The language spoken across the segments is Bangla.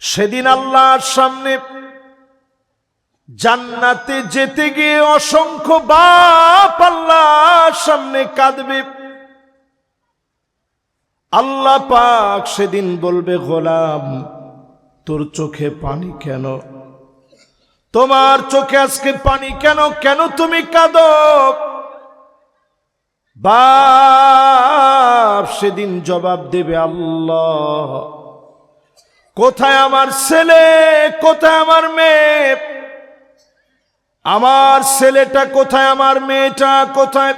সেদিন আল্লাহর সামনে জান্নাতে যেতে গিয়ে অসংখ্য বাপ আল্লাহর সামনে কাঁদবে। আল্লাহ পাক সেদিন বলবে, গোলাম তোর চোখে পানি কেন? তোমার চোখে আজকে পানি কেন? কেন তুমি কাঁদো? বাপ সেদিন জবাব দেবে, আল্লাহ কোথায় আমার ছেলে, কোথায় আমার মেয়ে? আমার ছেলেটা কোথায়, আমার মেয়েটা কোথায়?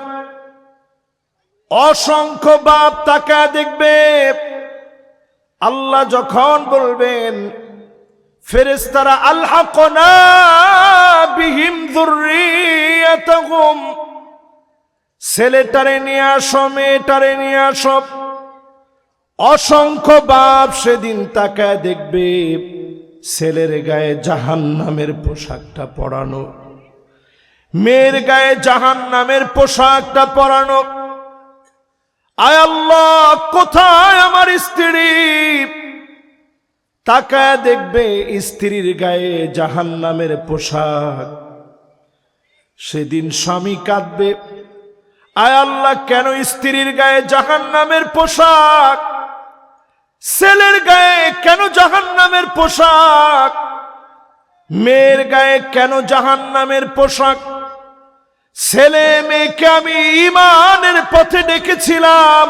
অসংখ্য বাপ তাকায় দেখবে। আল্লাহ যখন বলবেন, ফেরেশতারা আলহাকনা বিহিম যুররিয়াতাহুম, ছেলেটারে নিয়ে আসো, মেয়েটারে নিয়ে আসো। অসংখ্য বাপ সেদিন তাকায় দেখবে ছেলের গায়ে জাহান্নামের পোশাকটা পরানো, মেয়ের গায়ে জাহান্নামের পোশাকটা পরানো। আয় আল্লাহ কোথায় আমার স্ত্রী? তাকায় দেখবে স্ত্রীর গায়ে জাহান্নামের পোশাক। সেদিন স্বামী কাঁদবে, আয় আল্লাহ কেন স্ত্রীর গায়ে জাহান্নামের পোশাক? ছেলের গায়ে কেন জাহান্নামের পোশাক? মেয়ের গায়ে কেন জাহান্নামের পোশাক? ছেলে মেয়েকে আমি ঈমানের পথে ডেকেছিলাম,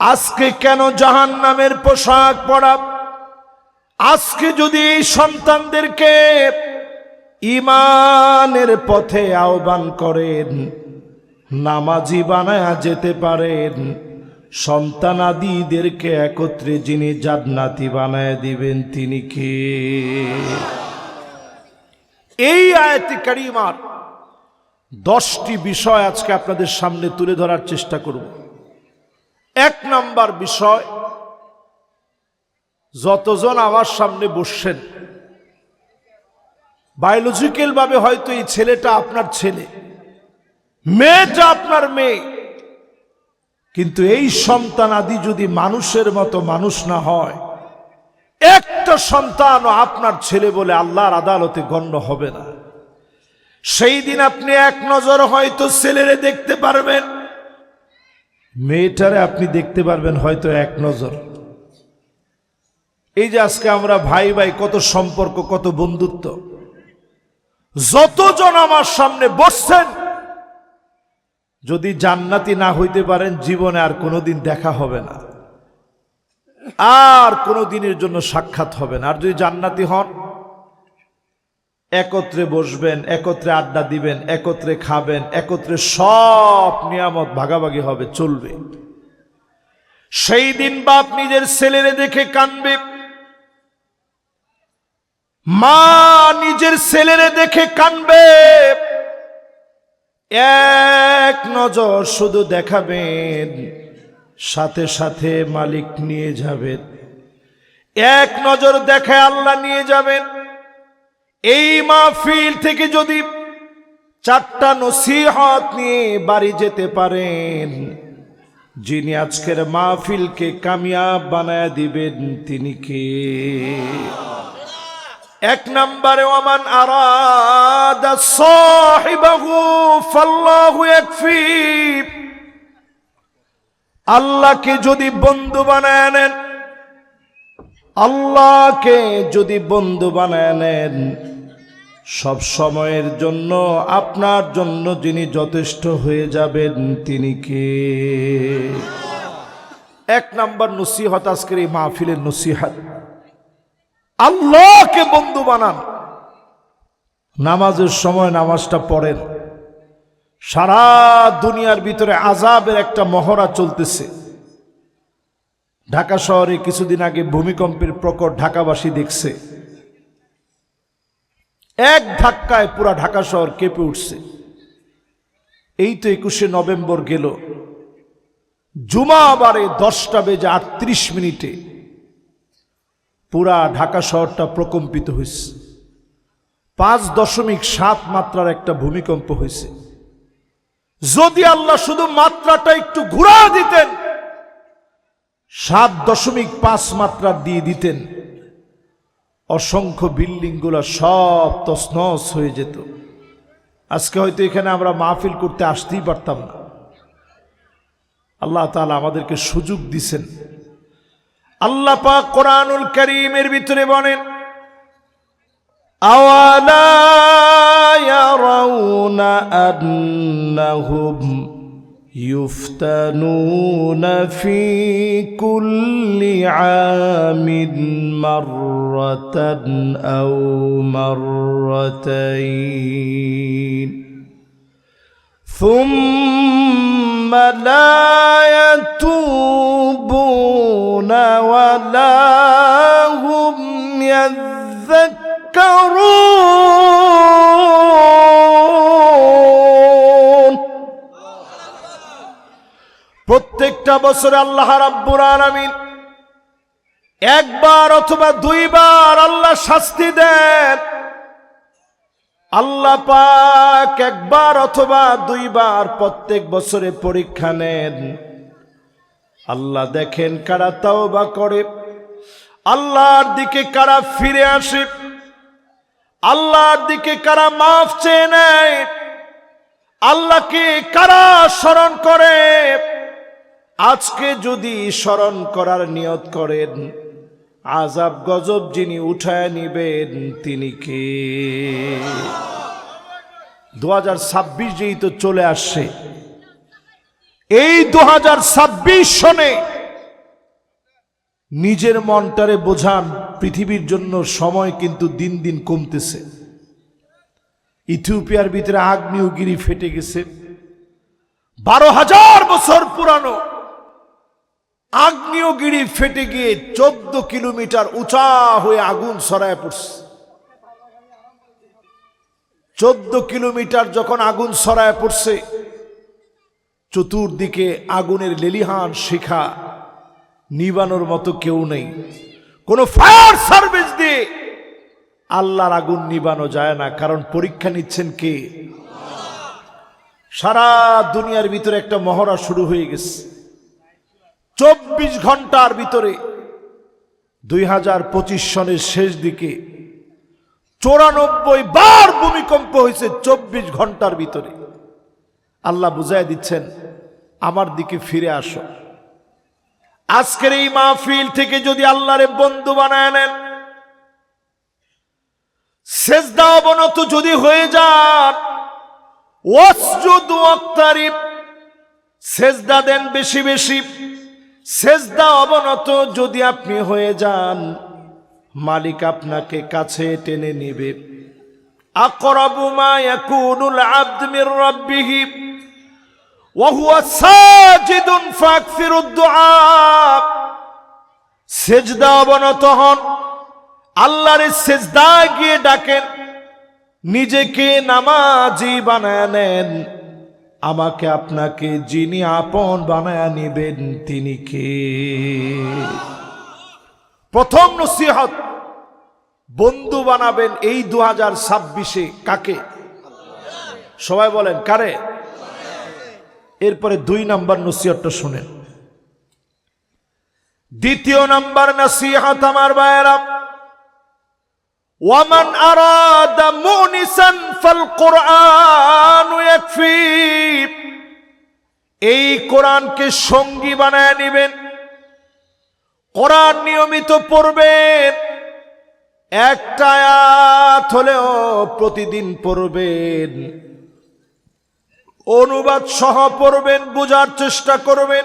আজকে কেন জাহান্নামের পোশাক পরা? আজকে যদি এই সন্তানদেরকে ঈমানের পথে আহ্বান করেন, নামাজি বানায়া যেতে পারেন, সন্তানাদিদেরকে একত্রে যিনি জান্নাতি বানায় দিবেন তিনি কে? এই আয়াতে কারিমার 10টি বিষয় আজকে আপনাদের সামনে তুলে ধরার চেষ্টা করব। 1 নাম্বার বিষয়, যতজন আমার সামনে বসছেন, বায়োলজিক্যাল ভাবে হয়তো এই ছেলেটা আপনার ছেলে, মেয়েটা আপনার মেয়ে, কিন্তু এই সন্তান আদি যদি মানুষের মতো মানুষ না হয়, একটা সন্তানও আপনার ছেলে বলে আল্লাহর আদালতে গণ্য হবে না। সেই দিন আপনি এক নজর হয়তো ছেলেরে দেখতে পারবেন, মেয়েটারে আপনি দেখতে পারবেন হয়তো এক নজর। এই যে আজকে আমরা ভাই ভাই, কত সম্পর্ক, কত বন্ধুত্ব। যতজন আমার সামনে বসছেন, যদি জান্নাতি না হইতে পারেন, জীবনে আর কোনোদিন দেখা হবে না, আর কোনো দিনের জন্য সাক্ষাৎ হবে না। আর যদি জান্নাতি হন, একত্রে বসবেন, একত্রে আড্ডা দিবেন, একত্রে খাবেন, একত্রে সব নিয়ামত ভাগাভাগি হবে, চলবে। সেই দিন বাপ নিজের ছেলেরে দেখে কাঁদবে, মা নিজের ছেলেরে দেখে কাঁদবে। এক নজর শুধু দেখাবেন, সাথে সাথে মালিক নিয়ে যাবেন। এক নজর দেখায় আল্লাহ নিয়ে যাবেন। এই মাহফিল থেকে যদি 4টা নসিহত নিয়ে বাড়ি যেতে পারেন, যিনি আজকের মাহফিলকে কামিয়াব বানায় দিবেন তিনি কে? 1 নম্বরে, ওমান আরাদা সাহিবাহু ফাল্লাহু ইয়াকফি, আল্লাহকে যদি বন্ধু বানায় নেন, আল্লাহকে যদি বন্ধু বানায় নেন, সব সময়ের জন্য আপনার জন্য যিনি যথেষ্ট হয়ে যাবেন তিনি কে? 1 নম্বর নসিহত আজকের এই মাহফিলের নসিহত, আল্লাহকে বন্ধু বানান। নামাজের সময় নামাজটা পড়েন। সারা দুনিয়ার ভিতরে আযাবের একটা মহড়া চলতেছে। ঢাকা শহরে কিছুদিন আগে ভূমিকম্পের প্রকট ঢাকাবাসী দেখছে। এক ধাক্কায় পুরা ঢাকা শহর কেঁপে উঠছে। এই তো 21শে নভেম্বর গেল, জুমাবারে 10:38 পুরা ঢাকা শহরটা প্রকম্পিত হয়েছে। 5.7 মাত্রার একটা ভূমিকম্প হয়েছে। যদি আল্লাহ শুধু মাত্রাটা একটু ঘুরা দিতেন, 7.5 মাত্রা দিয়ে দিতেন, অসংখ্য বিল্ডিংগুলো সব তছনছ হয়ে যেত। আজকে হয়তো এখানে আমরা মাহফিল করতে আসতেই পারতাম না। আল্লাহ তাআলা আমাদেরকে সুযোগ দিছেন। আল্লাহ পাক কোরআনুল কারীমের ভিতরে বলেন, আওয়ালা ইয়ারাউনা আন্নাহুম ইফতানুনা ফি কুল্লি আমিন মাররাতান আও মাররাতাইন ثم لا يتوبون ولا هم يذكرون। প্রত্যেকটা বছরে আল্লাহ রাব্বুল আলামিন একবার অথবা দুইবার আল্লাহ শাস্তি দেন। আল্লাহ পাক একবার অথবা দুইবার প্রত্যেক বছরে পরীক্ষা নেন। আল্লাহ দেখেন কারা তওবা করে, আল্লাহর দিকে কারা ফিরে আসে, আল্লাহর দিকে কারা মাফ চেয়ে নেয়, আল্লাহকে কারা স্মরণ করে। আজকে যদি স্মরণ করার নিয়ত করেন, আযাব গজব যিনি উঠায় নিবেন তিনি কে? 2026 যেই তো চলে আসছে, এই 2026 সনে নিজের মনটারে বোঝান, পৃথিবীর জন্য সময় কিন্তু দিন দিন কমতেছে। ইথিওপিয়ার ভিতরে আগ্নেয়গিরি ফেটে গেছে। 12,000 বছর পুরানো আগ্নেয়গিরি ফেটে গিয়ে 14 কিলোমিটার উঁচা হয়ে আগুন ছড়ায় পড়ছে। 14 কিলোমিটার যখন আগুন ছড়ায় পড়ছে, চতুর্দিকে আগুনের লেলিহান শিখা, নিবানোর মতো কেউ নেই। কোন ফায়ার সার্ভিস দিয়ে আল্লাহর আগুন নিবানো যায় না, কারণ পরীক্ষা নিচ্ছেন কে? সারা দুনিয়ার ভিতরে একটা মহড়া শুরু হয়ে গেছে। 24 ঘন্টার ভিতরে 2025 সনের শেষ দিকে 94 বার ভূমিকম্প হয়েছে 24 ঘন্টার ভিতরে। আল্লাহ বুঝায় দিচ্ছেন, আমার দিকে ফিরে আসো। আজকের এই মাহফিল থেকে যদি আল্লাহরে বন্ধু বানায় নেন, সেজদা অবনত যদি হয়ে যান, ওয়াসজুদ ওয়াক্তারিব, সেজদা দেন বেশি বেশি, সেজদা অবনত যদি আপনি হয়ে যান, মালিক আপনাকে কাছে টেনে নিবে। আকরাবু মা ইয়াকুনুল আবদ মির রাব্বিহি ওয়া হুয়া সাজিদুন ফাকসিরুদ দুআ। সেজদা অবনত হন, আল্লাহর সেজদায় গিয়ে ডাকেন, নিজেকে নামাজি বানায় নেন। আমাকে আপনাকে যিনি আপন বানায় নিবেন তিনি কে? প্রথম নসিহত, বন্ধু বানাবেন এই 2026-এ কাকে? সবাই বলেন কারে? এরপরে 2 নাম্বার নসিহতটা শুনেন। দ্বিতীয় নাম্বার নসিহত আমার ভাইয়েরা, ওয়ামান আরাদা মুনিসান ফাল কুরআন ইয়াকফি। এই কোরআনকে সঙ্গী বানায় নেবেন, কোরআন নিয়মিত পড়বেন, একটা আয়াত হলেও প্রতিদিন পড়বেন, অনুবাদ সহ পড়বেন, বোঝার চেষ্টা করবেন।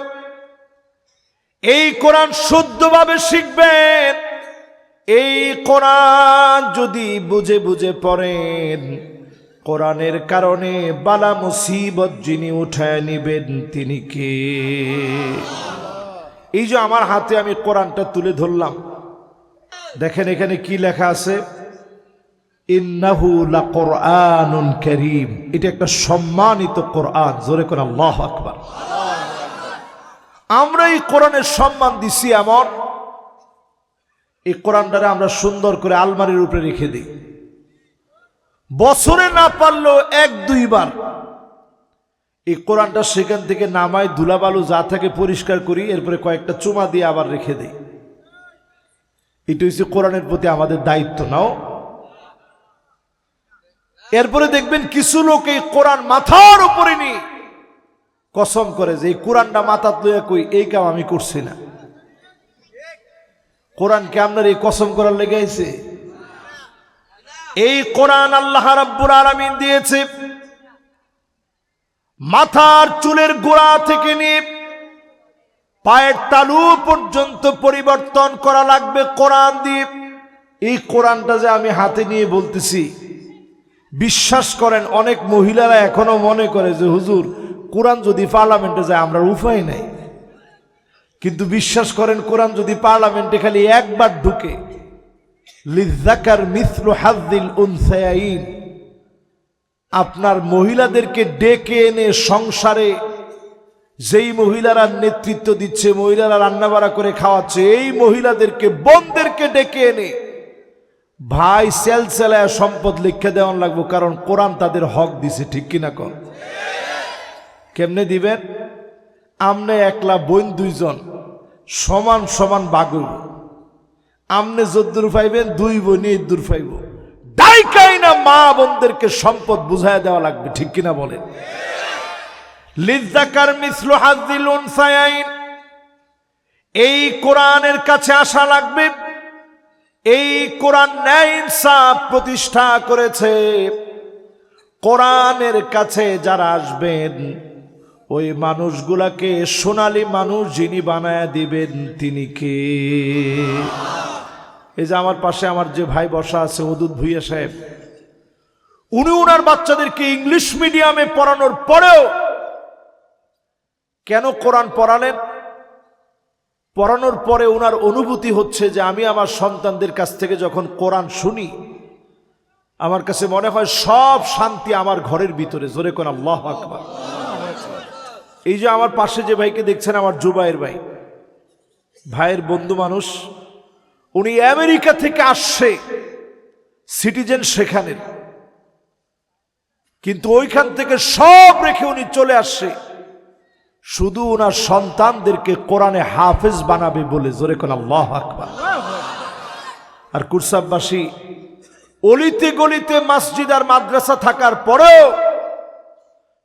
এই কোরআন শুদ্ধভাবে শিখবেন। এই কোরআন যদি বুঝে বুঝে পড়েন, কোরআনের কারণে বালা মুসিবত যিনি উঠায় নিবেন তিনি কে? এই যে আমার হাতে আমি কোরআনটা তুলে ধরলাম, দেখেন এখানে কি লেখা আছে, ইন্নাহু লাকুরআনুন কারীম। এটা একটা সম্মানিত কোরআন। জোরে করে আল্লাহু আকবার। আমরা এই কোরআনের সম্মান দিছি এমন, এই কোরআনটারে আমরা সুন্দর করে আলমারির উপরে রেখে দিই। বছরে না পারলেও 1-2 বার এই কোরআনটা সেখান থেকে নামাই, ধুলাবালু যা থাকে পরিষ্কার করি, এরপরে কয়েকটা চুমা দিয়ে আবার রেখে দিই। এটা হচ্ছে কোরআনের প্রতি আমাদের দায়িত্ব নাও। এরপরে দেখবেন কিছু লোক এই কোরআন মাথার উপরে নিয়ে কসম করে যে এই কোরআনটা মাথাত লইয়া কই এই কাম আমি করছি না। কোরআনকে আপনার এই কসম করার লেগে আইছে? এই কোরআন আল্লাহ রাব্বুল আলামিন দিয়েছে মাথার চুলের গোড়া থেকে নিয়ে পায়ের তালু পর্যন্ত পরিবর্তন করা লাগবে কোরআন দিয়ে। এই কোরআনটা যে আমি হাতে নিয়ে বলতেছি, বিশ্বাস করেন অনেক মহিলারা এখনো মনে করে যে হুজুর কোরআন যদি পার্লামেন্টে যায় আমরা উপায় নাই। কিন্তু বিশ্বাস করেন কোরআন যদি পার্লামেন্টে খালি একবার ঢুকে, লিযাকার মিসলু হাযযিল উনসায়াইন, আপনার মহিলাদেরকে ডেকে এনে সংসারে যেই মহিলারা নেতৃত্ব দিচ্ছে, মহিলারা রান্নাবাড়া করে খাওয়াচ্ছে, এই মহিলাদেরকে বোনদেরকে ডেকে এনে ভাই সেলসেলায় সম্পদ লিখে দেওয়ান লাগবো, কারণ কোরআন তাদের হক দিছে। ঠিক কিনা কর? কেমনে দিবেন? আমনে একলা বোন দুইজন সমান সমান বাগুব, আমনে যদ্দুর পাইবেন দুই বোন ইদ্দুর পাইব, ডাইকাই না মা বোনদেরকে সম্পদ বুঝায় দেওয়া লাগবে। ঠিক কিনা বলেন? লিযাকার মিসলু হাযযিল উনসায়াইন, এই কোরআনের কাছে আসা লাগবে। এই কোরআন ন্যায় ইনসাফ প্রতিষ্ঠা করেছে। কোরআনের কাছে যারা আসবেন ওই মানুষগুলাকে সোনালী মানুষ যিনি বানায় দিবেন তিনি কে? এই যে আমার পাশে আমার যে ভাই বসা আছে ওদুদ ভুইয়া সাহেব, উনি উনার বাচ্চাদেরকে ইংলিশ মিডিয়ামে পড়ানোর পরেও কেন কোরআন পড়ালেন? পড়ানোর পরে ওনার অনুভূতি হচ্ছে যে আমি আমার সন্তানদের কাছ থেকে যখন কোরআন শুনি আমার কাছে মনে হয় সব শান্তি আমার ঘরের ভিতরে। জোরে কোন আল্লাহু আকবার। এই যে আমার পাশে যে ভাইকে দেখছেন, আমার জুবাইর ভাই, ভাইয়ের বন্ধু মানুষ, উনি আমেরিকা থেকে আসছে, সিটিজেন সেখানের, কিন্তু ওইখান থেকে সব রেখে উনি চলে আসছে শুধু ওনার সন্তানদেরকে কোরআনে হাফেজ বানাবে বলে। জোরে কোন আল্লাহু আকবার। আর কুরসাববাসী অলিতে গলিতে মসজিদ আর মাদ্রাসা থাকার পরেও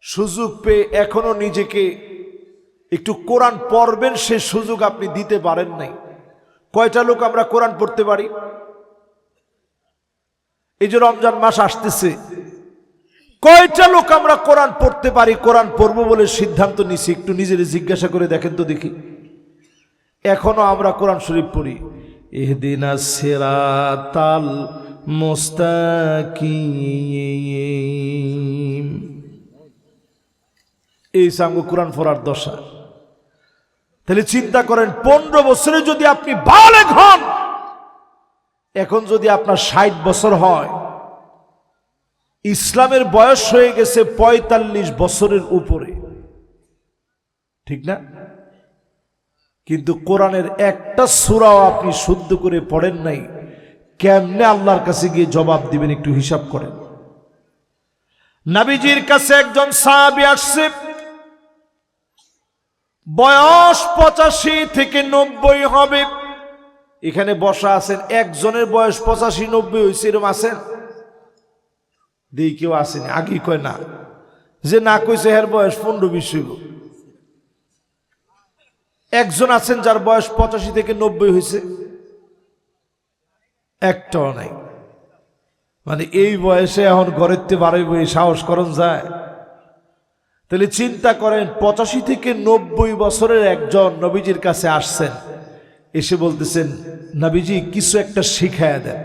সুযোগ পেয়ে এখনো নিজেকে একটু কোরআন পড়বেন সে সুযোগ আপনি দিতে পারেন নাই। কয়টা লোক আমরা কোরআন পড়তে পারি? এই যে রমজান মাস আসতেছে, কয়টা লোক আমরা কোরআন পড়তে পারি? কোরআন পড়বো বলে সিদ্ধান্ত নিছি, একটু নিজের জিজ্ঞাসা করে দেখেন তো দেখি। এখনো আমরা কোরআন শরীফ পড়ি, ইহদিনাস সিরাতাল মুস্তাকিম, এই সাঙ্গ কোরআন পড়ার দশা। তাহলে চিন্তা করেন 15 বছরে যদি আপনি বালেগ হন, এখন যদি আপনার 60 বছর হয়, ইসলামের বয়স হয়ে গেছে 45 বছরের উপরে, ঠিক না? কিন্তু কোরআনের একটা সূরাও আপনি শুদ্ধ করে পড়েন নাই, কেমনে আল্লাহর কাছে গিয়ে জবাব দিবেন? একটু হিসাব করেন। নবীজির কাছে একজন সাহাবী আসছে, বয়স 85 থেকে 90 হবে। এখানে বসা আছেন, একজনের বয়স 85-90 হয়েছে, এরকম আছেন? দেই কেউ আসেনি। আগে কয় না, যে না কইছে এর বয়স 15-20 হইব। একজন আছেন যার বয়স 85 থেকে 90 হয়েছে? একটাও নাই। মানে এই বয়সে এখন ঘরের তে বাড়াইব, এই সাহস করণ যায়? তাহলে চিন্তা করেন, 85 থেকে 90 বছরের একজন নবীজির কাছে আসছেন, এসে বলতেছেন নবীজি কিছু একটা শিখায়া দেন।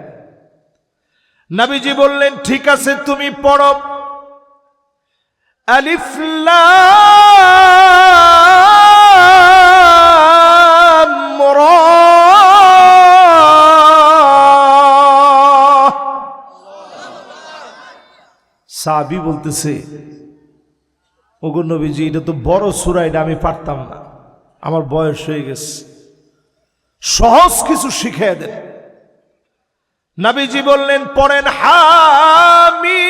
নবীজি বললেন ঠিক আছে তুমি পড়ো, আলিফ লাম রা। সাহাবী বলতেছে ওগো নবীজি এটা তো বড় সূরা, এটা আমি পারতাম না, আমার বয়স হয়ে গেছে, সহজ কিছু শিখিয়ে দেন। নবীজি বললেন পড়েন হামিম।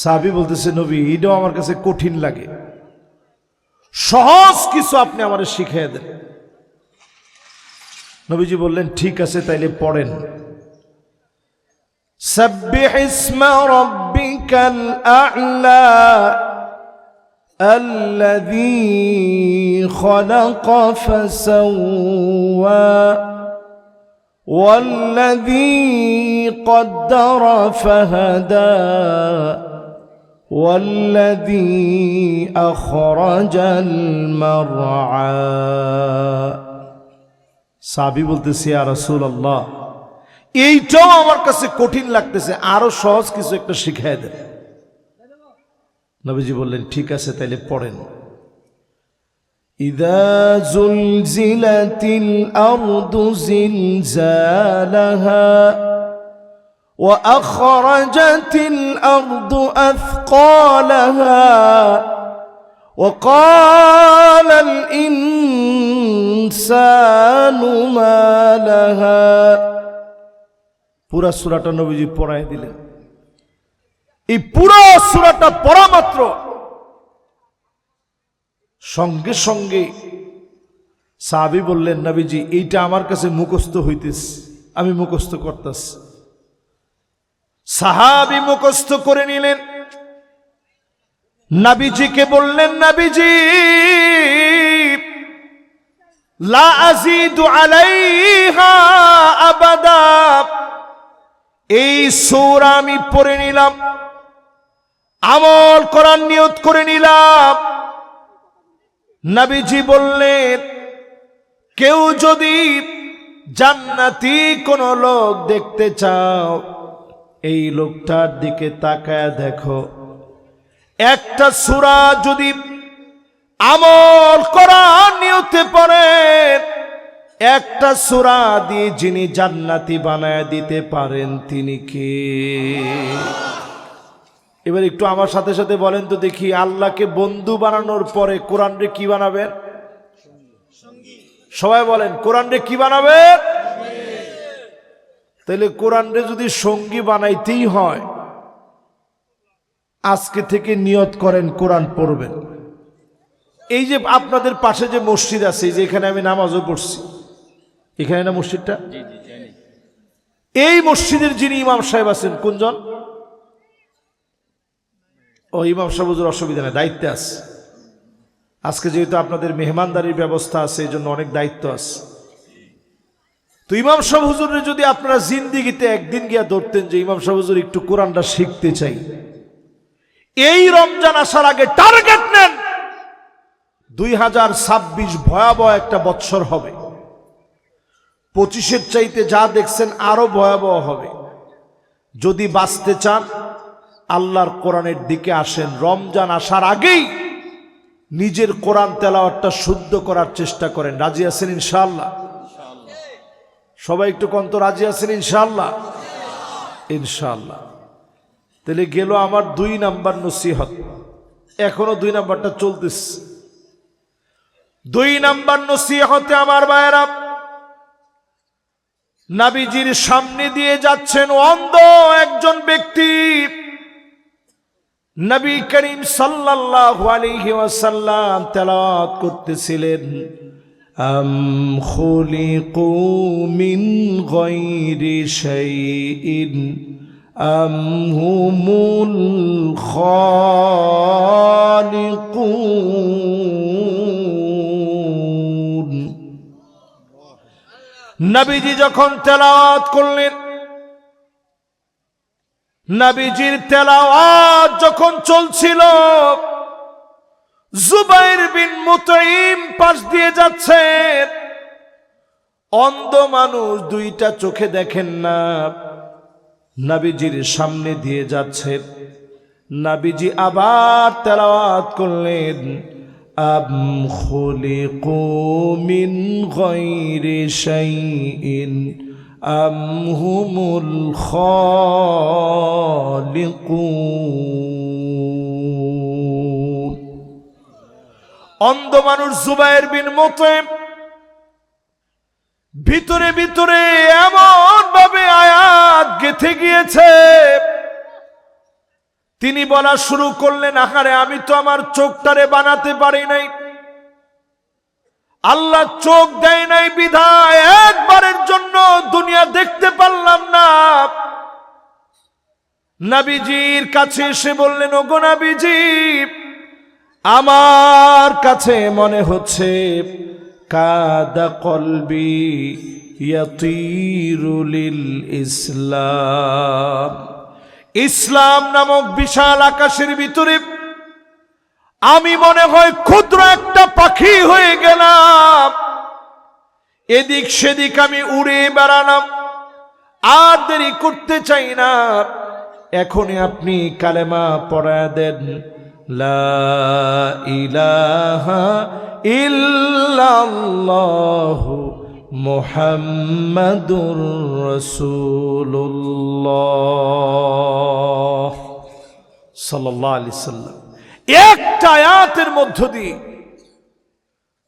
সাহাবী বলতেছে নবী এটাও আমার কাছে কঠিন লাগে। সহজ কিছু আপনি আমারে শিখিয়ে দেন। নবীজি বললেন ঠিক আছে তাইলে পড়েন। সাব্বিহ ইসমা রাব্বিকাল আ'লা আল্লাযী খালাকা ফাসাওয়া ওয়াল্লাযী কদ্দারা ফাহাদা ওয়াল্লাযী আখরাজাল মারআ। সাহাবী বলতেছে ইয়া রাসূলুল্লাহ, এইটাও আমার কাছে কঠিন লাগতেছে, আরো সহজ কিছু একটা শিখিয়ে দেন। নবীজি বললেন ঠিক আছে তাইলে পড়েন। ইযা যুলজিলাতিল আরদু জিলজালাহা ওয়া আখরাজাতিল আরদু আথকালাহা ওয়া ক্বালাল ইনসানু মা লাহা। পুরা সূরাটা নবীজি পড়ায় দিলেন। এই পুরা সূরাটা পড়া মাত্র সঙ্গে সঙ্গে সাহাবী বললেন নবীজি এইটা আমার কাছে মুখস্থ হইতেছে, আমি মুখস্থ করতেছি। সাহাবী মুখস্থ করে নিলেন। নবীজিকে বললেন নবীজি লা আযীদু আলাইহা আবাদা। এই সূরা আমি পড়ে নিলাম, আমল করার নিয়ত করে নিলাম। নবীজি বললেন কেউ যদি জান্নাতি কোন লোক দেখতে চাও, এই লোকটার দিকে তাকায় দেখো। একটা সূরা যদি আমল করার নিয়তে পড়েন, একটা সূরা দিয়ে যিনি জান্নাতি বানায় দিতে পারেন তিনি কে? এবার একটু আমার সাথে সাথে বলেন তো দেখি, আল্লাহকে বন্ধু বানানোর পরে কোরআন রে কি বানাবেন? সবাই বলেন কোরআন রে কি বানাবেন? তাহলে কোরআন রে যদি সঙ্গী বানাইতেই হয়, আজকে থেকে নিয়ত করেন কোরআন পড়বেন। এই যে আপনাদের পাশে যে মসজিদ আছে, যে এখানে আমি নামাজও পড়ছি, এখানে না মসজিদটা? এই মসজিদের যিনি ইমাম সাহেব আছেন কোনজন? ও ইমাম সাহেব হুজুর অসুবিধা নেই, দায়িত্বে আছে। আজকে যেহেতু আপনাদের মেহমানদারির ব্যবস্থা আছে, এই জন্য অনেক দায়িত্ব আছে। তো ইমাম সাহেব হুজুরের যদি আপনারা জিন্দিগিতে একদিন গিয়া ধরতেন যে ইমাম সাহেব হুজুর একটু কোরআনটা শিখতে চাই, এই রমজান আসার আগে টার্গেট নেন 2026 ভয়াবহ একটা বৎসর হবে। 25-এর চাইতে যা দেখছেন আরো ভয়াবহ হবে। যদি বাঁচতে চান আল্লাহর কোরআনের দিকে আসেন। রমজান আসার আগেই নিজের কোরআন তেলাওয়াতটা শুদ্ধ করার চেষ্টা করেন। রাজি আছেন ইনশাআল্লাহ? সবাই একটু কন্ত রাজি আছেন ইনশাআল্লাহ? ইনশাআল্লাহ। তাহলে গেল আমার 2 নাম্বার নসিহত, এখনো 2 নাম্বারটা চলতেছে। 2 নাম্বার নসিহতে আমার ভাইয়েরা, নবীজির সামনে দিয়ে যাচ্ছেন অন্ধ একজন ব্যক্তি। নবী করিম সাল্লাল্লাহু আলাইহি ওয়াসাল্লাম তেলাওয়াত করতেছিলেন, আম খুলিকু মিন গায়রি শাইইন আম হুমুল খালিকুন। নবীজি যখন তেলাওয়াত করলেন, নবীজির তেলাওয়াত যখন চলছিল, জুবাইর বিন মুতঈম পাশ দিয়ে যাচ্ছেন। অন্ধ মানুষ, 2টা চোখে দেখেন না, নবীজির সামনে দিয়ে যাচ্ছেন। নবীজি আবার তেলাওয়াত করলেন, আম খুলিকু মিন গায়রি শাইইন আম হুমুল খালিকুন। অন্ধ মানুষ জুবাইর বিন মুতঈম ভিতরে ভিতরে এমন ভাবে আয়াত গেঁথে গিয়েছে, তিনি বলা শুরু করলেন, আহারে আমি তো আমার চোখটারে বানাতে পারি নাই, আল্লাহ চোখ দেয় নাই বিধায় একবারের জন্য দুনিয়া দেখতে পারলাম না। নবীজির কাছে এসে বললেন, ওগো নবীজি, আমার কাছে মনে হচ্ছে কাদা কলবি ইয়াতিরু লিল ইসলাম। ইসলাম নামক বিশাল আকাশের ভিতরে আমি মনে হয় ক্ষুদ্র একটা পাখি হয়ে গেলাম। এদিক সেদিক আমি উড়ে বেড়ালাম। আর দেরি করতে চাই না, এখনই আপনি কালেমা পড়ায় দেন, লা ইলাহা ইল্লাল্লাহু মুহাম্মাদুর রাসূলুল্লাহ সাল্লাল্লাহু আলাইহি সাল্লাম। একটা আয়াতের মধ্য দিয়ে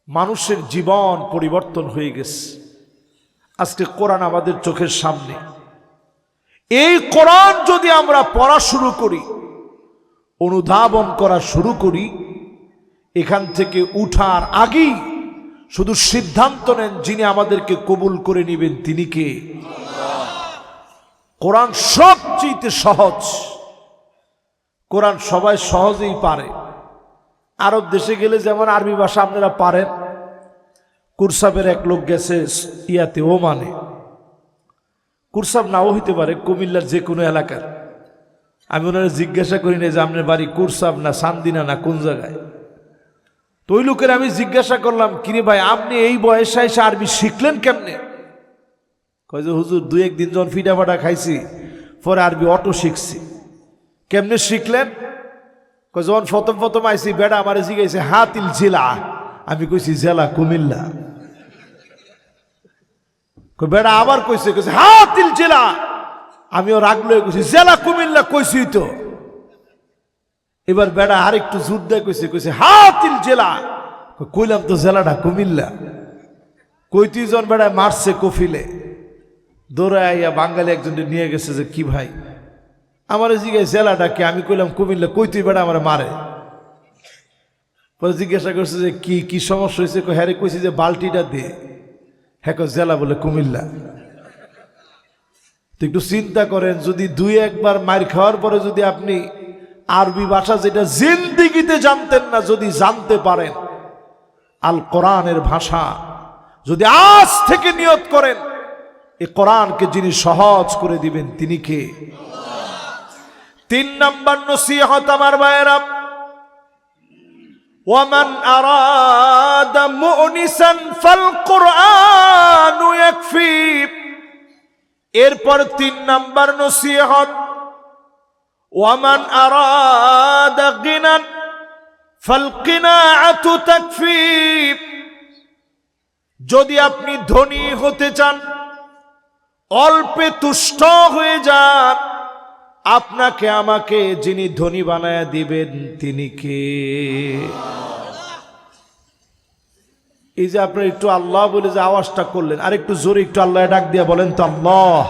মানুষের জীবন পরিবর্তন হয়ে গেছে। আজকে কোরআন আমাদের চোখের সামনে। এই কোরআন যদি আমরা পড়া শুরু করি, অনুধাবন করা শুরু করি, এখান থেকে উঠার আগেই শুধু সিদ্ধান্ত নেন, যিনি আমাদেরকে কবুল করে নেবেন তিনি কে? কোরআন সবচেয়ে সহজ। কোরআন সবাই সহজেই পারে। আরব দেশে গেলে যেমন আরবি ভাষা আপনারা পারেন, কুরসাবের এক লোক গেছে ইয়াতে, ওমানে। কুরসাব নাও হইতে পারে, কুমিল্লার যে কোনো এলাকার। আমি ওনারা জিজ্ঞাসা করি না যে আপনার বাড়ি কুরসাব না সান্দিনা না কোন জায়গায়। তো ওই লোকের আমি জিজ্ঞাসা করলাম, কিরে ভাই, আপনি এই বয়সে এসে আরবি শিখলেন কেমনে? কয় যে হুজুর, দুই একদিন যখন ফিটা ফাটা খাইছি, পরে আরবি অটো শিখছি। কেমনে শিখলেন? কয় যখন প্রথম আইসি, বেড়া আমারে জিজ্ঞাসা হাতিল জেলা। আমি কইছি জেলা কুমিল্লা। বেড়া আবার কইছে হাতিল জেলা। আমিও রাগলো, কইছি জেলা কুমিল্লা কইছি তো। এবার বেড়া আর একটু জোর দিয়ে কইছে হাতিল জেলা। কইলাম তো জেলাটা কুমিল্লা। কইতি জন বেড়া মারছে কফিলে, দৌড়াইয়া বাঙালি একজন নিয়ে গেছে যে কি ভাই আমার জিজ্ঞাসা জেলাটা কে? আমি কইলাম কুমিল্লা। কই তুই বেড়া আমার মারে। পরে জিজ্ঞাসা করছে যে কি সমস্যা হয়েছে? হ্যাঁ কইছি যে বালতিটা দে। হ্যাঁ জেলা বলে কুমিল্লা। তো একটু চিন্তা করেন, যদি দুই একবার মার খাওয়ার পরে যদি আপনি আরবি ভাষা যেটা জিন্দিগিতে জানতেন না, যদি জানতে পারেন, আল কোরআনের ভাষা যদি আজ থেকে নিয়ত করেন, এই কোরআনকে যিনি সহজ করে দিবেন তিনি কে? 3 নাম্বার নসিহত আমার ভাইয়েরা, ওয়ামান আরাদা মুনিসান ফাল কুরআনু ইয়াকফি। এরপর 3 নাম্বার নসিহত, ওয়ামান আরাদা গিনান ফাল কিনাআতু তাকফি। যদি আপনি ধনী হতে চান, অল্পে তুষ্ট হয়ে যান, আপনাকে আমাকে যিনি ধনী বানায়া দিবেন তিনি কে? এই যে আপনার একটু আল্লাহ বলে যে আওয়াজটা করলেন, আর একটু জোরে একটু আল্লাহ ডাক দিয়া বলেন তো আল্লাহ।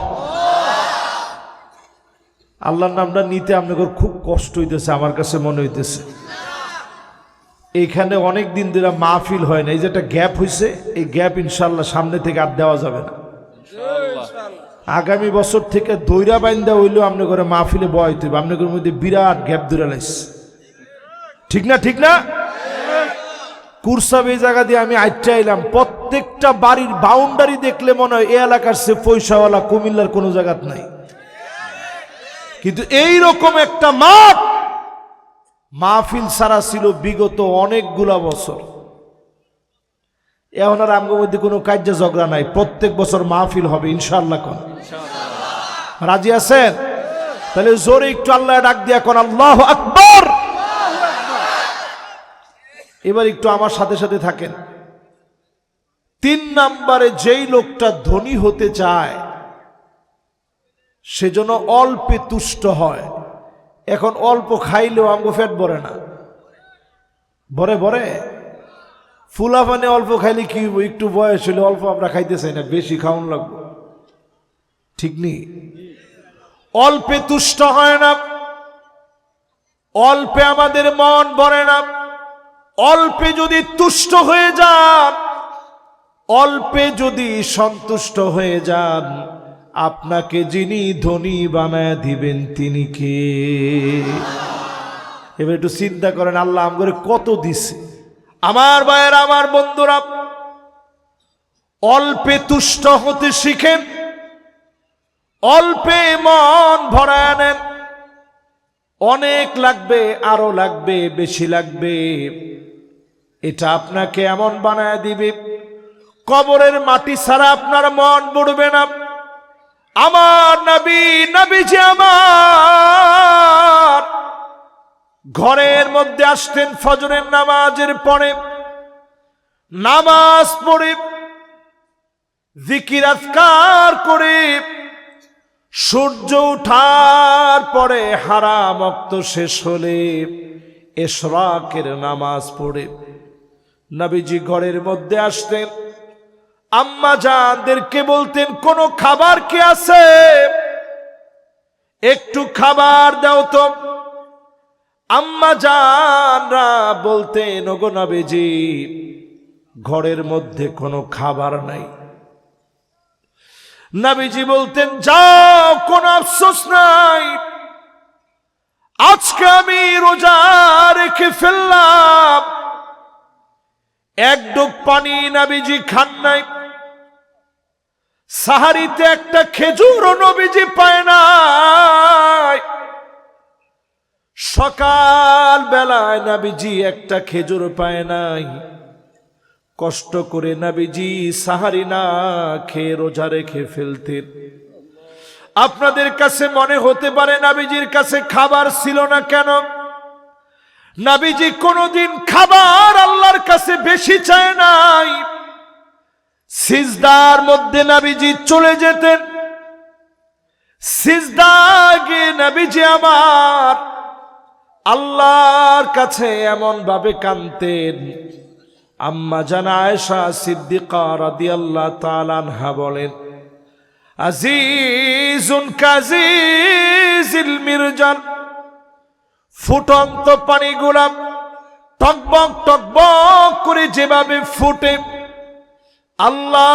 আল্লাহর নামটা নিতে আপনাদের খুব কষ্ট হইতেছে, আমার কাছে মনে হইতেছে। এইখানে অনেক দিন ধরে মাহফিল হয় না, এই যে একটা গ্যাপ হয়েছে, এই গ্যাপ ইনশাল্লাহ সামনে থেকে আর দেওয়া যাবে না। আগামী বছর থেকে দৈরা বাইন্দা হইলেও আপনি করে মাহফিলে বয়াইতে হবে। আপনাদের মধ্যে বিরাট গ্যাপ ধরে লাইছে, ঠিক না? ঠিক না? কুরসাব এই জায়গা দিয়ে আমি আইটা এলাম, প্রত্যেকটা বাড়ির বাউন্ডারি দেখলে মনে হয় এ এলাকার সে পয়সাওয়ালা কুমিল্লার কোনো জায়গাত নাই। কিন্তু এইরকম একটা মাঠ মাহফিল সারা ছিল বিগত অনেকগুলা বছর। এখন আর আমগোর মধ্যে কোনো কার্য ঝগড়া নাই, প্রত্যেক বছর মাহফিল হবে ইনশাআল্লাহ। কোন রাজি আছেন? তাহলে জোরে একটু আল্লাহ ডাক দিয়া কোন আল্লাহু আকবার। এবার একটু আমার সাথে সাথে থাকেন। 3 নম্বরে, যেই লোকটা ধনী হতে চায় সেজন্য অল্পে তুষ্ট হয়। এখন অল্প খাইলেও আমগো পেট ভরে না, ভরে ফুলা পানে অল্প খাইলে কি একটু বয়স হলে অল্প আমরা খাইতে চাই না, বেশি খাওয়ান লাগবে, ঠিক নেই? অল্পে তুষ্ট হয় না, অল্পে আমাদের মন ভরে না। অল্পে যদি তুষ্ট হয়ে যান, অল্পে যদি সন্তুষ্ট হয়ে যান, আপনাকে যিনি ধনী বানায় দিবেন তিনি কে? এবার একটু চিন্তা করেন, আল্লাহ আমগরে কত দিছে। আমার ভাইয়েরা, আমার বন্ধুরা, অল্পে তুষ্ট হতে শিখেন, অল্পে মন ভরায় নেন। অনেক লাগবে, আরো লাগবে, বেশি লাগবে, এটা আপনাকে এমন বানায় দিবে, কবরের মাটি ছাড়া আপনার মন ভরবে না। আমার নবীজি আমার ঘরের মধ্যে আসতেন ফজরের নামাজের পরে, নামাজ পড়ে জিকির আজকার করে সূর্য ওঠার পরে হারাম ওয়াক্ত শেষ হলে ইশরাকের নামাজ পড়ে নবীজি ঘরের মধ্যে আসতেন। আম্মা জানদেরকে বলতেন, কোনো খাবার কি আছে? একটু খাবার দাও তো। আম্মা জানরা বলতেন, ওগো নবীজি, ঘরের মধ্যে কোনো খাবার নাই। নবীজি বলতেন, যাও, কোনো আফসোস নাই, আজকে আমি রোজা রেখে ফেললাম। এক ডুব পানি নবীজি খান নাই। সাহারিতে একটা খেজুরও নবীজি পায় নাই। সকাল বেলায় নবীজি একটা খেজুর পায় নাই। কষ্ট করে নবীজি সাহারি না খেয়ে রোজা রেখে ফেলতেন। আপনাদের কাছে মনে হতে পারে নবীজির কাছে খাবার ছিল না কেন? নবীজি কোনদিন খাবার আল্লাহর কাছে বেশি চায় নাই। সিজদার মধ্যে নবীজি চলে যেতেন। সিজদায় গিয়ে নবীজি আমার আল্লাহর কাছে এমন ভাবে কাঁদতেন। আম্মা জান আয়েশা সিদ্দিকা রাদিয়াল্লাহু তাআলা আনহা বলেন, আজিজুন কাজিজিল মিরজান, ফুটন্ত পানিগুলা টকবক টকবক করে যেভাবে ফুটে, আল্লাহ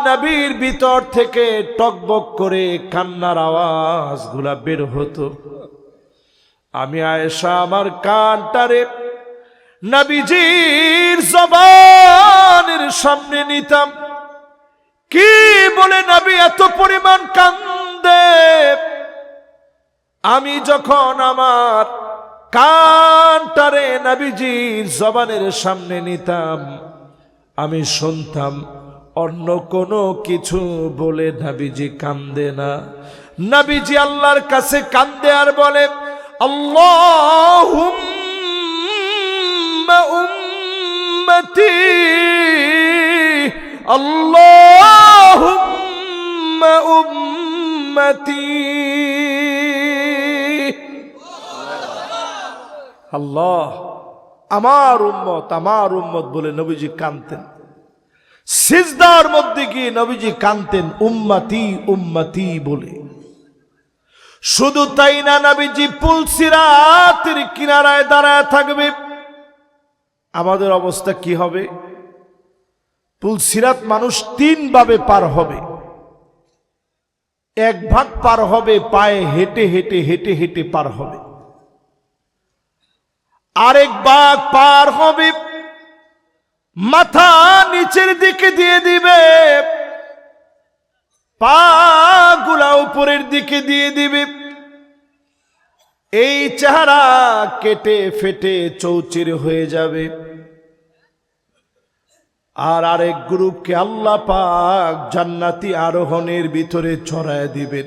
নবীর ভিতর থেকে টকবক করে কান্নার আওয়াজগুলা বের হতো। আমি আয়েশা আমার কানটারে নবীজির জবানের সামনে নিতাম। কি বলে নবী এত পরিমাণ কান্দে? আমি যখন আমার কানটারে নবীজির জবানের সামনে নিতাম, আমি শুনতাম অন্য কোনো কিছু বলে নবীজি কান্দে না। নবীজি আল্লাহর কাছে কান্দে আর বলে, আল্লাহুম্মা উম্মতি, আল্লাহুম্মা উম্মতি। আল্লাহ, আমার উম্মত বলে নবীজি কাঁদতেন। সিজদার মধ্যে গিয়ে নবীজি কাঁদতেন উম্মতি উম্মতি বলে। শুধু তাই না, নবীজি পুলসিরাতের কিনারায় দাঁড়ায় থাকবে। আমাদের অবস্থা কি হবে? পুলসিরাত মানুষ তিন ভাবে পার হবে। এক ভাগ পার হবে পায়ে হেঁটে হেঁটে হেঁটে হেঁটে পার হবে। আরেক ভাগ পার হবে মাথা নিচের দিকে দিয়ে দিবে, পা গুলা উপরের দিকে দিয়ে দিবে। এই চেহারা কেটে ফেটে চৌচির হয়ে যাবে। আর আরেক গ্রুপকে আল্লাহ পাক জান্নাতি আরোহণের ভিতরে ছড়ায় দিবেন।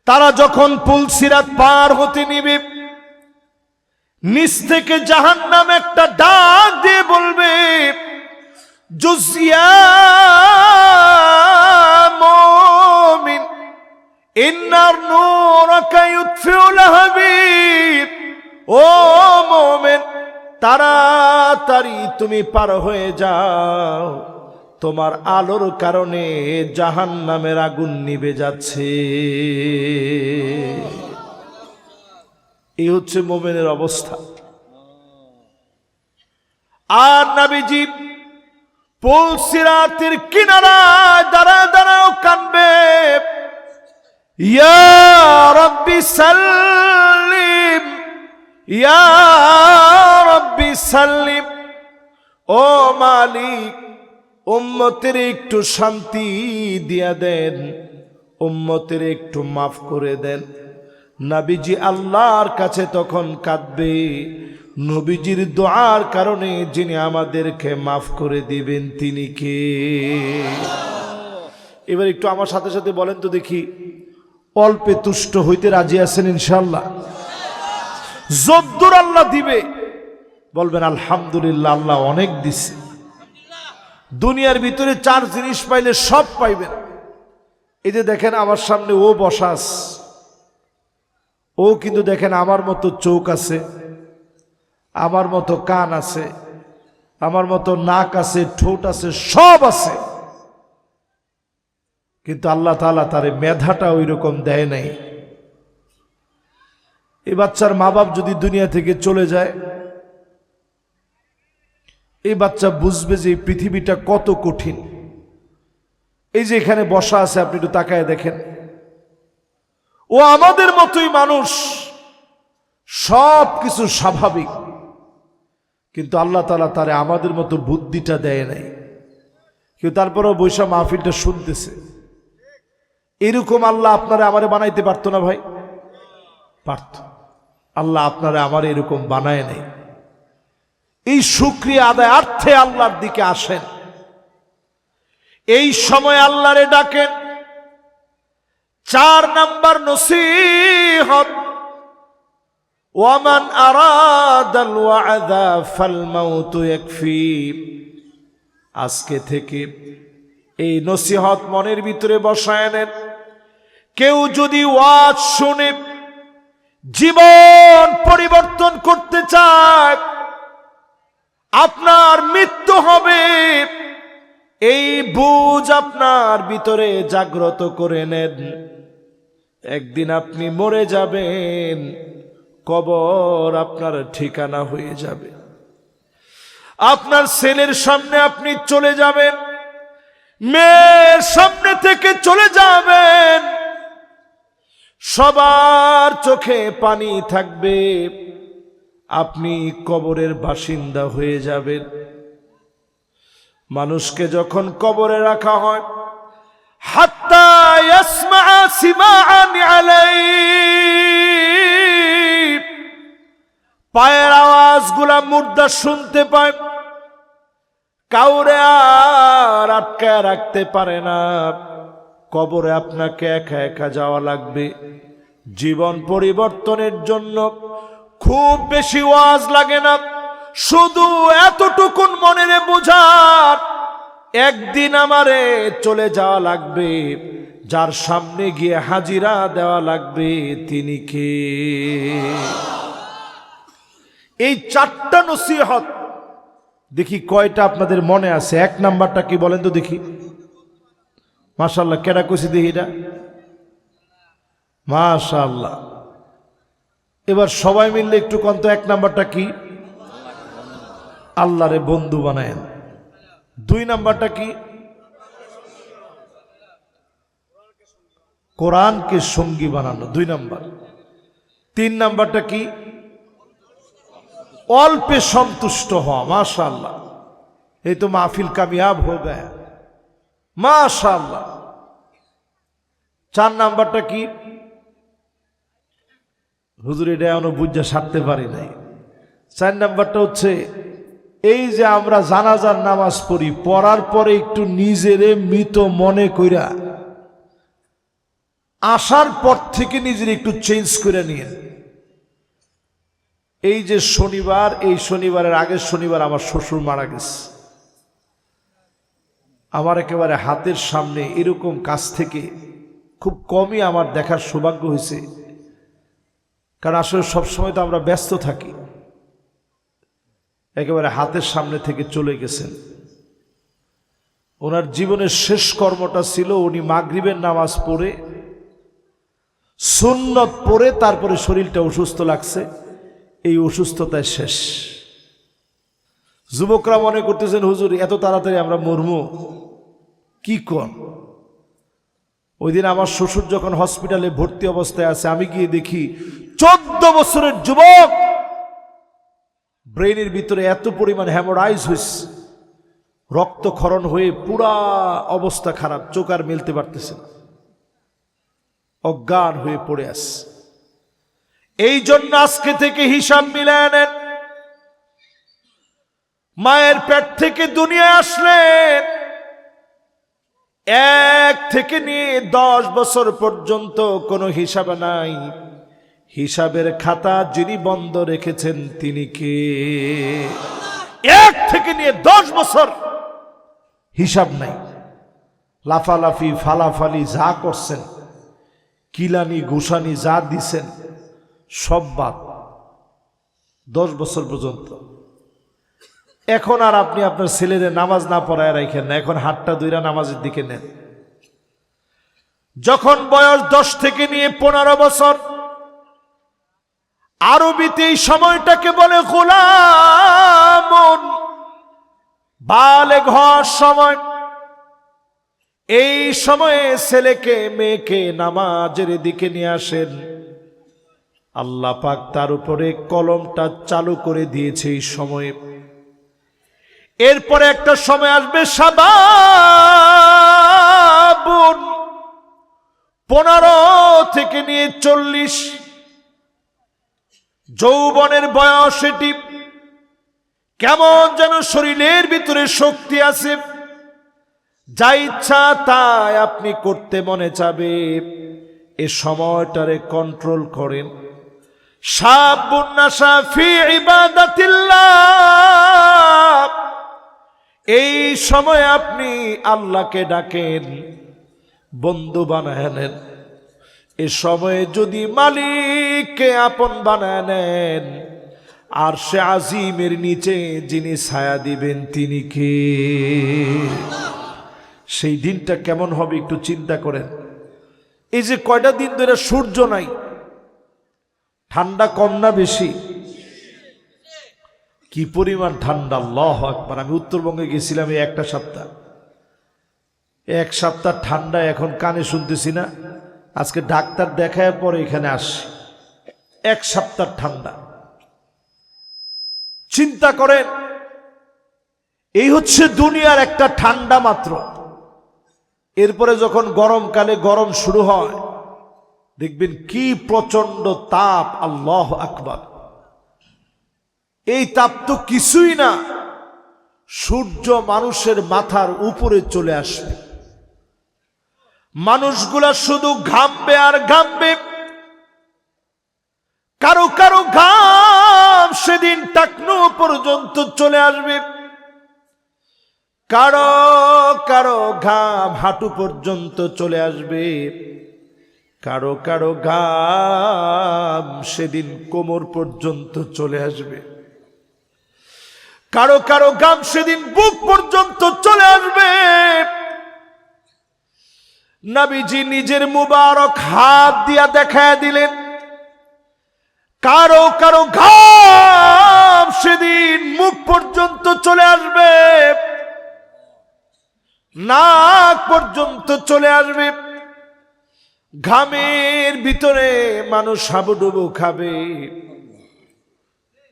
তারা যখন পুলসিরাত পার হতে নিবে, নিচ থেকে জাহান্নাম একটা ডাক দিয়ে বলবে, জুজিয়া মুমিন ইন্নার নূরাকা ইউতফিউল হাবিব। ও মুমিন, তাড়াতাড়ি তুমি পার হয়ে যাও, তোমার আলোর কারণে জাহান্নামের আগুন নিভে যাচ্ছে। এই হচ্ছে মুমিনের অবস্থা। আর নবীজি পুল সিরাতের কিনারায় দাঁড়ায় দাঁড়ায় কাঁদবে, ইয়া রাব্বি সাল্লিম, ইয়া রাব্বি সাল্লিম। ও মালিক, উম্মতের একটু শান্তি দিয়া দেন, উম্মতের একটু মাফ করে দেন। নবীজি আল্লাহর কাছে তখন কাঁদবে, নবীজির দোয়ার কারণে যিনি আমাদেরকে মাফ করে দিবেন তিনি কে? এবার একটু আমার সাথে সাথে বলেন তো দেখি, অল্পে তুষ্ট হইতে রাজি আছেন ইনশাআল্লাহ? যদ্দুর আল্লাহ দিবে বলবেন আলহামদুলিল্লাহ, আল্লাহ অনেক দিছে। দুনিয়ার ভিতরে চার জিনিস পাইলে সব পাইবেন। এই যে দেখেন আমার সামনে ও বসাস, ও কিন্তু দেখেন আমার মতো চোখ আছে, আমার মতো কান আছে, আমার মতো নাক আছে, ঠোঁট আছে, সব আছে, কিন্তু আল্লাহ তাআলা তারে মেধাটা ওই রকম দেয় নাই। এই বাচ্চার মা বাপ যদি দুনিয়া থেকে চলে যায়, এই বাচ্চা বুঝবে যে এই পৃথিবীটা কত কঠিন। এই যে এখানে বসা আছে, আপনি একটু তাকায় দেখেন, ও আমাদের মতোই মানুষ, সব কিছু স্বাভাবিক, কিন্তু আল্লাহ তাআলা তারে আমাদের মতো বুদ্ধিটা দেয় নাই। কেউ তারপরেও বৈশা মাহফিলটা শুনতেছে। এরকম আল্লাহ আপনারা আমারে বানাইতে পারতো না ভাই? পারত। আল্লাহ আপনারা আমার এরকম বানায় নাই। এই শুকরিয়া আদায়ার্থে আল্লাহর দিকে আসেন, এই সময় আল্লাহরে ডাকেন। 4 নাম্বার নসিহত, ওয়ামান আরাদাল ওয়া'দা ফাল মাউতু ইয়াকফি। আজকে থেকে এই নসিহত মনের ভিতরে বসায় নেন। কেউ যদি ওয়াজ শুনে জীবন পরিবর্তন করতে চায়, আপনার মৃত্যু হবে, এই বুঝ আপনার ভিতরে জাগ্রত করে নেন। একদিন আপনি মরে যাবেন, কবর আপনার ঠিকানা হয়ে যাবে। আপনার ছেলের সামনে আপনি চলে যাবেন, মেয়ের সামনে থেকে চলে যাবেন, সবার চোখে পানি থাকবে, আপনি কবরের বাসিন্দা হয়ে যাবেন। মানুষকে যখন কবরে রাখা হয়, হাত্তা ইয়াসমা সিমাআন আলাইহি, পায়ের আওয়াজগুলা মুর্দা শুনতে পায়, কাউরে আর আটকায় রাখতে পারে না। কবরে আপনাকে একা একা যাওয়া লাগবে। জীবন পরিবর্তনের জন্য খুব বেশি ওয়াজ লাগে না, শুধু এতটুকুন মনে বোঝার, একদিন আমারে চলে যাওয়া লাগবে, যার সামনে গিয়ে হাজিরা দেওয়া লাগবে তিনি কে? এই 4টা নসিহত দেখি কয়টা আপনাদের মনে আছে। 1 নাম্বারটা কি বলেন তো দেখি? মাশাআল্লাহ, কেডা কইছে দেখি এটা? মাশাআল্লাহ। এবার সবাই মিললে একটু কন্ত 1 নাম্বারটা কি? আল্লাহরে বন্ধু বানায়েন। 2 নাম্বারটা কি? কোরআনকে সঙ্গী বানানো, 2 নাম্বার। 3 নাম্বারটা কি? অল্পে সন্তুষ্ট হওয়া। মাশাআল্লাহ, এই তো মাহফিল কামিয়াব হো গয়া, মাশাআল্লাহ। 4 নাম্বারটা কি? হুজুর এটা এখনো বুঝা সারতে পারি নাই। 4 নাম্বারটা হচ্ছে এই যে আমরা জানাজার নামাজ পড়ি, পড়ার পরে একটু নিজেরে মৃত মনে কইরা আসার পর থেকে নিজের একটু চেঞ্জ করে নিয়ে। এই যে শনিবার, এই শনিবারের আগের শনিবার আমার শ্বশুর মারা গেছে। আমার একেবারে হাতের সামনে এরকম কাছ থেকে খুব কমই আমার দেখার সৌভাগ্য হয়েছে, কারণ আসলে সবসময় তো আমরা ব্যস্ত থাকি। একেবারে হাতের সামনে থেকে চলে গেছেন। ওনার জীবনের শেষ কর্মটা ছিল, উনি মাগরিবের নামাজ পড়ে সুন্নত পড়ে তারপরে শরীরটা অসুস্থ লাগছে, এই অসুস্থতায় শেষ। যুবকরা মনে করতেছেন হুজুর এত তাড়াতাড়ি আমরা মরমু, কি কোন? ওই দিন আমার শ্বশুর যখন হসপিটালে ভর্তি অবস্থায় আছে, আমি গিয়ে দেখি 14 বছরের যুবক, ব্রেনের ভিতরে এত পরিমাণ হ্যামোরাইজ হয়েছে, রক্তক্ষরণ হয়ে পুরা অবস্থা খারাপ, চোখ আর মেলতে পারতেছে না, অজ্ঞান হয়ে পড়ে আছে। এই জন্য আজকে থেকে হিসাব মিলায় নেন। মায়ের পেট থেকে দুনিয়া আসলেন, 1 থেকে নিয়ে 10 বছর পর্যন্ত কোনো হিসাব নাই। হিসাবের খাতা যিনি বন্ধ রেখেছেন তিনি কে? 1 থেকে নিয়ে 10 বছর হিসাব নাই। লাফালাফি ফালাফালি যা করছেন, কিলানি ঘুষানি যা দিছেন, সব বাদ 10 বছর পর্যন্ত। এখন আর আপনি আপনার ছেলেদের নামাজ না পড়ায় রাখেন না, এখন হাতটা ধইরা নামাজের দিকে নেন। যখন বয়স 10 থেকে নিয়ে 15 বছর, আরবিতে এই সময়টাকে বলে গোলামুন, বালেগ হওয়ার সময়। এই সময়ে ছেলেকে মেয়েকে নামাজের দিকে নিয়ে আসেন। আল্লাহ পাক তার উপরে কলমটা চালু করে দিয়েছে এই সময়ে। এরপরে একটা সময় আসবে শাবাবুন, 15 থেকে নিয়ে 40, যৌবনের বয়স। এটি কেমন যেন শরীরের ভিতরে শক্তি আছে, যা ইচ্ছা তাই আপনি করতে মনে চাবে। এ সময়টারে কন্ট্রোল করেন। শাবুন নাশা ফি ইবাদাতিল্লাহ, এই সময় আপনি আল্লাহকে ডাকেন, বন্ধু বানায় নেন। এ সময়ে যদি মালিককে আপন বানায় নেন, আর সে আজিমের নিচে যিনি ছায়া দিবেন তিনি কে? সেই দিনটা কেমন হবে একটু চিন্তা করেন। এই যে কয়টা দিন ধরে সূর্য নাই, ঠান্ডা কম না বেশি? কি পরিমাণ ঠান্ডা, আল্লাহু আকবার। আমি উত্তরবঙ্গে গেছিলাম এই একটা সপ্তাহ, 1 সপ্তাহ ঠান্ডা এখন কানে শুনতেছি না। আজকে ডাক্তার দেখার পরে এখানে আসছি, 1 সপ্তাহ ঠান্ডা। চিন্তা করেন, এই হচ্ছে দুনিয়ার একটা ঠান্ডা মাত্র। এরপরে যখন গরমকালে গরম শুরু হয়, দেখবেন কি প্রচন্ড তাপ, আল্লাহু আকবার। এই তাপ তো কিছুই না, সূর্য মানুষের মাথার উপরে চলে আসবে, মানুষগুলা শুধু ঘামবে আর ঘামবে। কারো কারো ঘাম সেদিন টাকনু পর্যন্ত চলে আসবে, কারো কারো ঘাম হাঁটু পর্যন্ত চলে আসবে, কারো কারো ঘাম সেদিন কোমর পর্যন্ত চলে আসবে, কারো কারো ঘাম সেদিন বুক পর্যন্ত চলে আসবে। নবীজি নিজের মুবারক হাত দিয়া দেখায় দিলেন, কারো কারো ঘাম সেদিন মুখ পর্যন্ত চলে আসবে, নাক পর্যন্ত চলে আসবে। ঘামের ভিতরে মানুষ হাবুডুবু খাবে।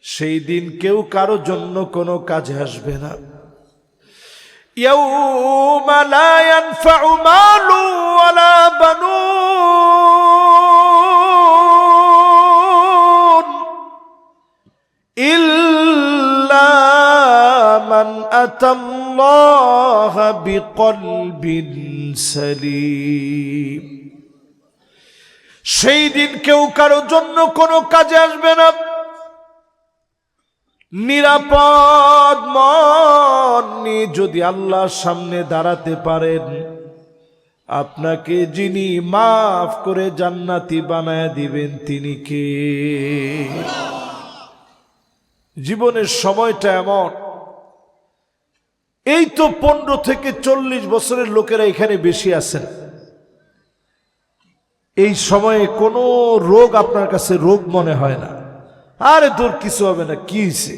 সেই দিন কেউ কারো জন্য কোনো কাজে আসবে না। ইয়াউমা লা ইয়ানফাউ মালু ওয়ালা বানুন ইল্লা মান আতাল্লাহা বিকলবিন সালিম। সেই দিন কেউ কারো জন্য কোনো কাজে আসবে না। নিরাপদ মন নিয়ে যদি আল্লাহর সামনে দাঁড়াতে পারেন, আপনাকে যিনি মাফ করে জান্নাতি বানায় দিবেন তিনি কে? জীবনের সময়টা এমন। এই তো 15 থেকে 40 বছরের লোকেরা এখানে বেশি আছেন। এই সময়ে কোনো রোগ আপনার কাছে রোগ মনে হয় না। আরে তোর কিছু হবে না, কি হয়েছে?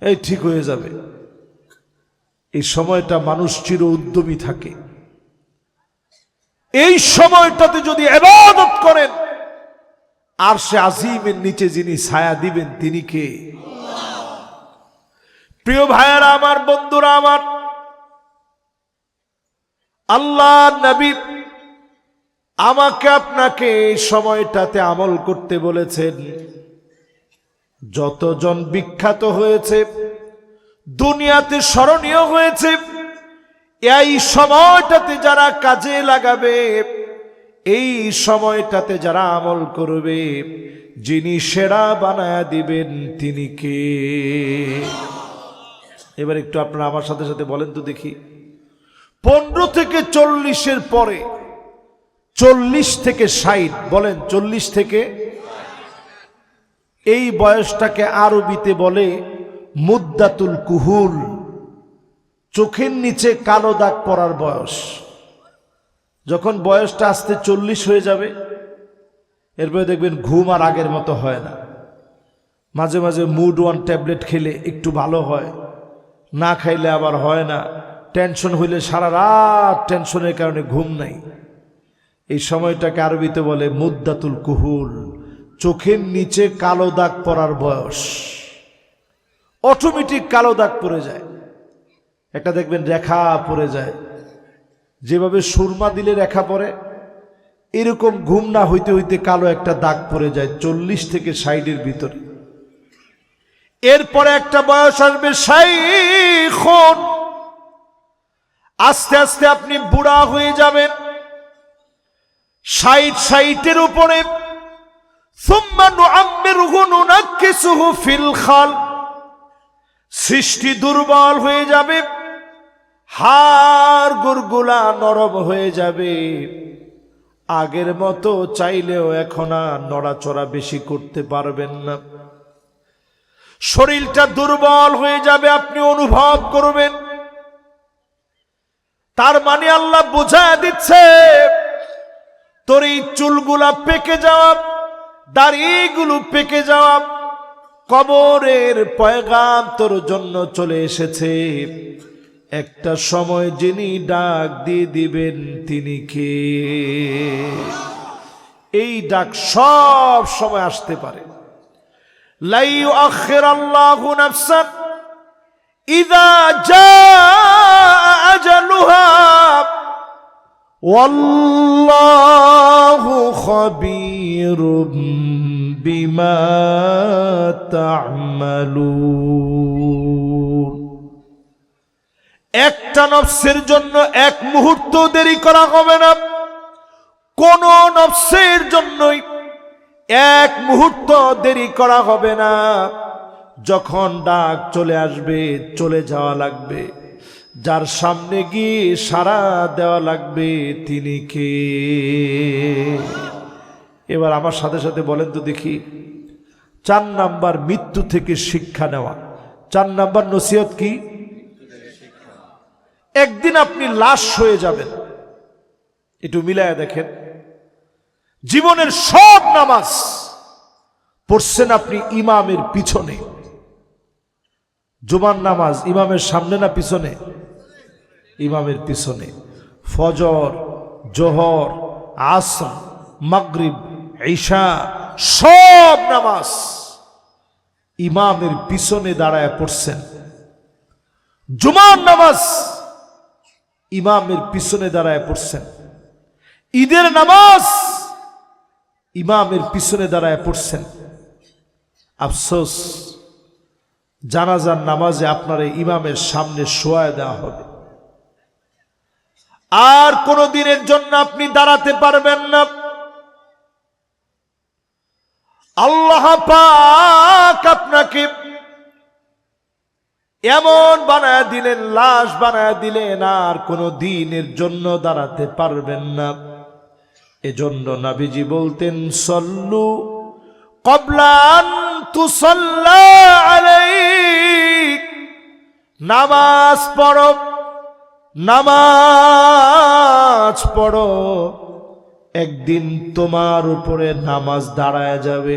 এই ঠিক হয়ে যাবে। এই সময়টা মানুষ চির উদ্যমী থাকে। এই সময়টাতে যদি ইবাদত করেন, আরশে আজিমের নিচে যিনি ছায়া দিবেন তিনি কে? প্রিয় ভাইয়েরা আমার, বন্ধুরা আমার, আল্লাহ নবী আমাকে আপনাকে এই সময়টাতে আমল করতে বলেছেন। যতজন বিখ্যাত হয়েছে, দুনিয়াতে স্মরণীয় হয়েছে, এই সময়টাতে যারা কাজে লাগাবে, এই সময়টাতে যারা আমল করবে, যিনি সেরা বানায়া দিবেন তিনি কে? এবার একটু আপনারা আমার সাথে সাথে বলেন তো দেখি, 15 থেকে 40-এর পরে, 40 থেকে 60, বলেন 40 থেকে, এই বয়সটাকে আরবিতে বলে মুদ্দাতুল কুহুল, চোখের নিচে কালো দাগ পড়ার বয়স। যখন বয়সটা আস্তে 40 হয়ে যাবে, এরপরে দেখবেন ঘুম আর আগের মতো হয় না। মাঝে মাঝে মুড ওয়ান ট্যাবলেট খেলে একটু ভালো হয়, না খাইলে আবার হয় না। টেনশন হইলে সারা রাত টেনশনের কারণে ঘুম নাই। এই সময়টাকে আরবিতে বলে মুদ্দাতুল কুহুল, চোখের নিচে কালো দাগ পড়ার বয়স। অটোমেটিক কালো দাগ পড়ে যায়। একটা দেখবেন রেখা পড়ে যায়, যেভাবে সুরমা দিলে রেখা পড়ে, এরকম ঘুম না হইতে হইতে কালো একটা দাগ পড়ে যায় 40 থেকে 60-এর ভিতরে। এরপরে একটা বয়স আসবে শাইখুন, আস্তে আস্তে আপনি বুড়া হয়ে যাবেন। 60-এর উপরে সুম্মা নুআম্মিরহু নুনাক্কিসুহু ফিল খালক, সৃষ্টি দুর্বল হয়ে যাবে, হাড় গুড়গুলা নরম হয়ে যাবে, আগের মতো চাইলেও এখন আর নড়াচড়া বেশি করতে পারবেন না। শরীরটা দুর্বল হয়ে যাবে, আপনি অনুভব করবেন। তার মানে আল্লাহ বোঝায় দিচ্ছে, তোর এই চুলগুলা পেকে যাওয়া, দাড়িগুলো পেকে যাওয়া, কবরের পয়গাম তোর জন্য চলে এসেছে। একটা সময় যিনি ডাক দিয়ে দিবেন তিনি কে? এই ডাক সব সময় আসতে পারে। লা ইউআখিরুল্লাহু নাফসান ইযা জাআ আজালুহা ওয়াল্লাহু খাবীরুম বিমা তা'মালুন। একটা নফসের জন্য এক মুহূর্ত দেরি করা হবে না, কোন নফসের জন্যই এক মুহূর্ত দেরি করা হবে না। যখন ডাক চলে আসবে, চলে যাওয়া লাগবে। যার সামনে গিয়ে সাড়া দেওয়া লাগবে তিনি কে? এবার আমার সাথে সাথে বলেন তো দেখি, 4 নাম্বার মৃত্যু থেকে শিক্ষা নেওয়া। 4 নাম্বার নসিহত কি? একদিন আপনি লাশ হয়ে যাবেন। একটু মিলায়া দেখেন, জীবনের সব নামাজ পড়ছেন আপনি ইমামের পিছনে। জুমার নামাজ ইমামের সামনে না পিছনে? ইমামের পিছনে। ফজর, জোহর, আসর, মাগরিব, ঈশা সব নামাজ ইমামের পিছনে দাঁড়ায় পড়ছেন। জুমার নামাজ ইমামের পিছনে দাঁড়ায় পড়ছেন। ঈদের নামাজ ইমামের পিছনে দাঁড়ায় পড়ছেন। আফসোস, জানাজার নামাজে আপনার ইমামের সামনে শোয়ায় দেওয়া হবে, আর কোনো দিনের জন্য আপনি দাঁড়াতে পারবেন না। আল্লাহ পাক আপনাকে এমন বানায় দিলেন, লাশ বানায় দিলেন, আর কোনো দিনের জন্য দাঁড়াতে পারবেন না। এজন্য নবীজি বলতেন, সল্লু ক্বাবলা আন তুসাল্লা আলাইক, নামাজ পড়ো, নামাজ পড়ো, একদিন তোমার উপরে নামাজ দাঁড়ায় যাবে,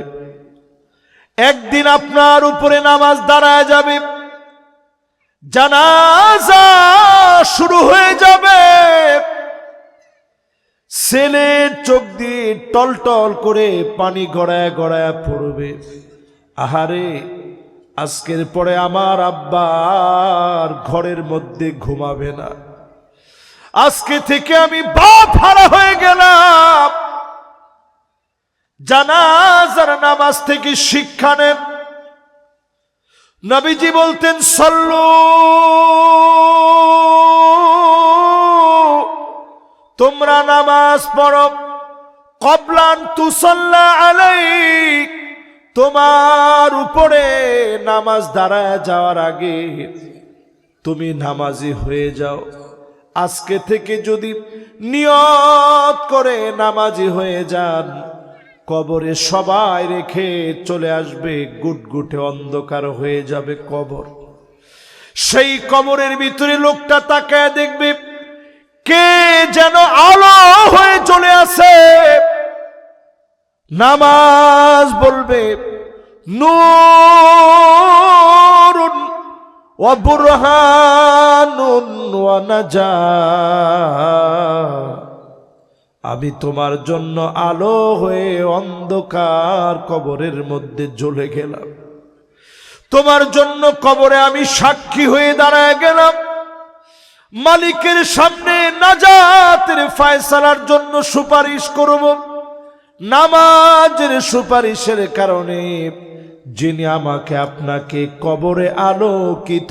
একদিন আপনার উপরে নামাজ দাঁড়ায় যাবে। জানাজা শুরু হয়ে যাবে, ছেলের চোখ দিয়ে টলটল করে পানি গড়ায় গড়ায় পড়বে। আহারে, আজকের পরে আমার আব্বার ঘরের মধ্যে ঘুমাবে না, আজকে থেকে আমি বাপ হারা হয়ে গেলাম। জানাজার নামাজ থেকে শিক্ষা নেন। নবীজি বলতেন, সাল্লু, তোমরা নামাজ পড়ো, ক্বাবলান তুসাল্লা আলাইক, তোমার উপরে নামাজ দাঁড়ায় যাওয়ার আগে তুমি নামাজি হয়ে যাও। আজকে থেকে যদি নিয়ত করে নামাজি হয়ে যান, কবরে সবাই রেখে চলে আসবে, গুটগুটে অন্ধকার হয়ে যাবে কবর। সেই কবরের ভিতরে লোকটা তাকায় দেখবে কে যেন আলো হয়ে চলে আসে। নামাজ বলবে, নূরুন ওয়া বুরহানুন ওয়া নাজাত, আমি তোমার জন্য আলো হয়ে অন্ধকার কবরের মধ্যে জ্বলে গেলাম, তোমার জন্য কবরে আমি সাক্ষী হয়ে দাঁড়ায় গেলাম, মালিকের সামনে নাজাতের ফয়সালার জন্য সুপারিশ করব। নামাজের সুপারিশের কারণে যিনি আমাকে আপনাকে কবরে আলোকিত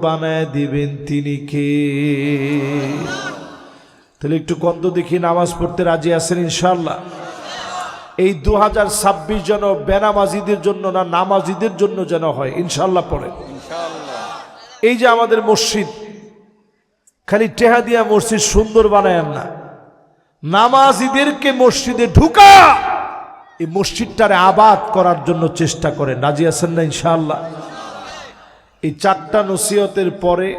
বানায় দিবেন তিনি কে? তাহলে একটু কত দেখি, নামাজ পড়তে রাজি আছেন ইনশাআল্লাহ? এই 2026 যেন বেনামাজিদের জন্য না, নামাজিদের জন্য যেন হয়, ইনশাআল্লাহ পড়ে। এই যে আমাদের মসজিদ, খালি টেহা দিয়া মসজিদ সুন্দর বানায় না, নামাজিদেরকে মসজিদে ঢুকা এই মসজিদটারে আবাদ করার জন্য চেষ্টা করেন। রাজি আছেন না ইনশাআল্লাহ? এই 4টা নসিহতের পরে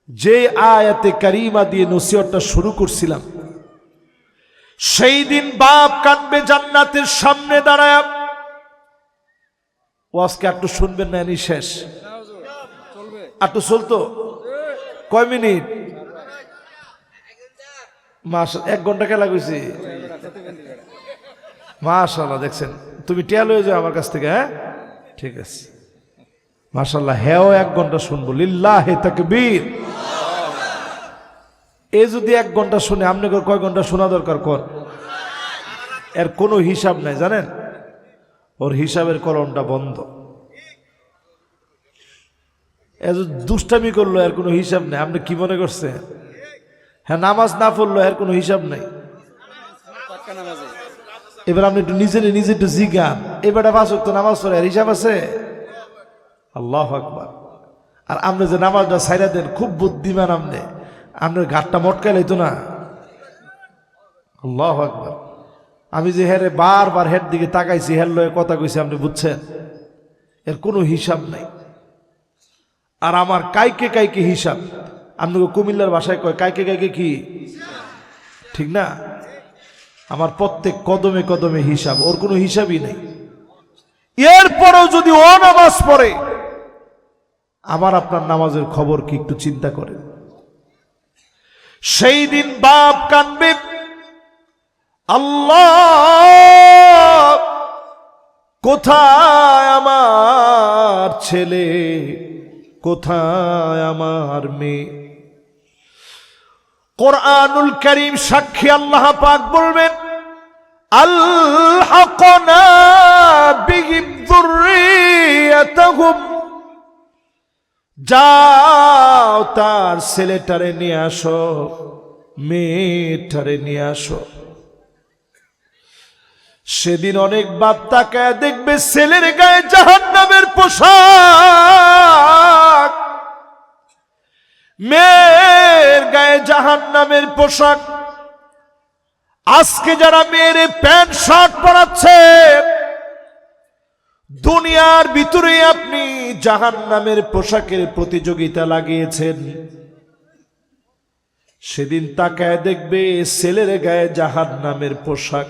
যে আয়াতে কারিমা দিয়ে নসিহতটা শুরু করছিলাম, সেই দিন বাপ কাঁদবে জান্নাতের সামনে দাঁড়ায়। ওয়াজকে একটু শুনবেন না, এনি শেষ একটু চলতো কয় মিনিট? 1 ঘন্টা খেলা কইছি। মাশাআল্লাহ, দেখছেন তুমি টিয়া লয়ে যাও আমার কাছ থেকে। হ্যাঁ ঠিক আছে, মাশাআল্লাহ। হ্যাঁ 1 ঘন্টা শুনবো, লিল্লাহি তাকবীর। এ যদি 1 ঘন্টা শুনে, আপনি কয় ঘন্টা শোনা দরকার কর? এর কোনো হিসাব নাই, জানেন? ওর হিসাবের কলমটা বন্ধ। এ দুষ্টামি করলো, এর কোনো হিসাব নেই। আপনি কি মনে করছেন? হ্যাঁ, নামাজ না পড়লো, এর কোনো হিসাব নাই। এবার আপনি একটু নিজে একটু জিজ্ঞান, এবারে 5 ওয়াক্ত নামাজ পড়ে এর হিসাব আছে? আল্লাহু আকবার। আর আপনি যে নামাজটা ছাইরা দেন, খুব বুদ্ধিমান আপনি, আপনার ঘাটটা মটকা লাইতো না। আল্লাহু আকবার। আমি যে হেরে বারবার হের দিকে তাকাইছি, হের লয়ে কথা কইছি, আপনি বুঝছেন? এর কোনো হিসাব নাই। আর আমার কাইকে কাইকে হিসাব, আপনাকে কুমিল্লার ভাষায় কয় কাইকে কাইকে কি, ঠিক না? আমার প্রত্যেক কদমে কদমে হিসাব, ওর কোনো হিসাবই নেই। এরপরেও যদি ও নামাজ পড়ে, আমার আপনার নামাজের খবর কি একটু চিন্তা করে? সেই দিন বাপ কাঁদবে, আল্লাহ কোথায় আমার ছেলে, কোথায় আমার মেয়ে? কোরআনুল কারীম সাক্ষী, আল্লাহ পাক বলবেন, আলহাকনা বিহিম যুররিয়াতাহুম, যাও তার ছেলেটারে নিয়ে আসো, মেয়েটারে নিয়ে আসো। সেদিন অনেক বাপ তাকায় দেখবে ছেলের গায়ে জাহান্নামের পোশাক, মেয়ের গায়ে জাহান্নামের পোশাক। আজকে যারা মেয়েরে প্যান্ট শার্ট পরাচ্ছে, দুনিয়ার ভিতরে আপনি জাহান্নামের পোশাকের প্রতিযোগিতা লাগিয়েছেন। সেদিন তাকায় দেখবে ছেলের গায়ে জাহান্নামের পোশাক।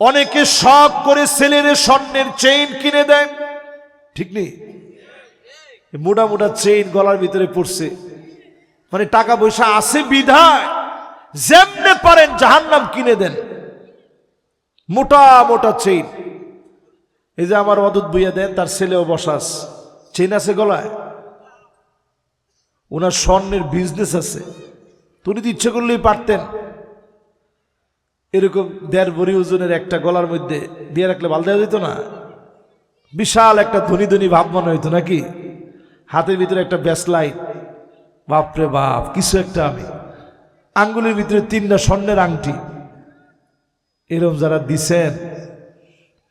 অনেকে শখ করে ছেলের স্বর্ণের চেইন কিনে দেয়, ঠিক নেই? মোটা মোটা চেইন গলার ভিতরে পড়ছে, মানে টাকা পয়সা আছে বিধায় যেমনে পারেন জাহান্নাম কিনে দেন, মোটা মোটা চেইন। এই যে আমার অদূত বইয়া দেন, তার ছেলেও বসাস, চেইন আছে গলায়, ওনার স্বর্ণের বিজনেস আছে। তুমি তো ইচ্ছে করলেই পারতেন এরকম 1.5 ভরি ওজনের একটা গলার মধ্যে দিয়ে রাখলে ভালো দেওয়া যেত না? বিশাল একটা ধনী ধনী ভাব মনে হইতো নাকি? হাতের ভিতরে একটা ব্যাসলাইট, বাপরে বাপ কিছু একটা। আমি আঙ্গুলের ভিতরে 3টা স্বর্ণের আংটি। এরকম যারা দিছেন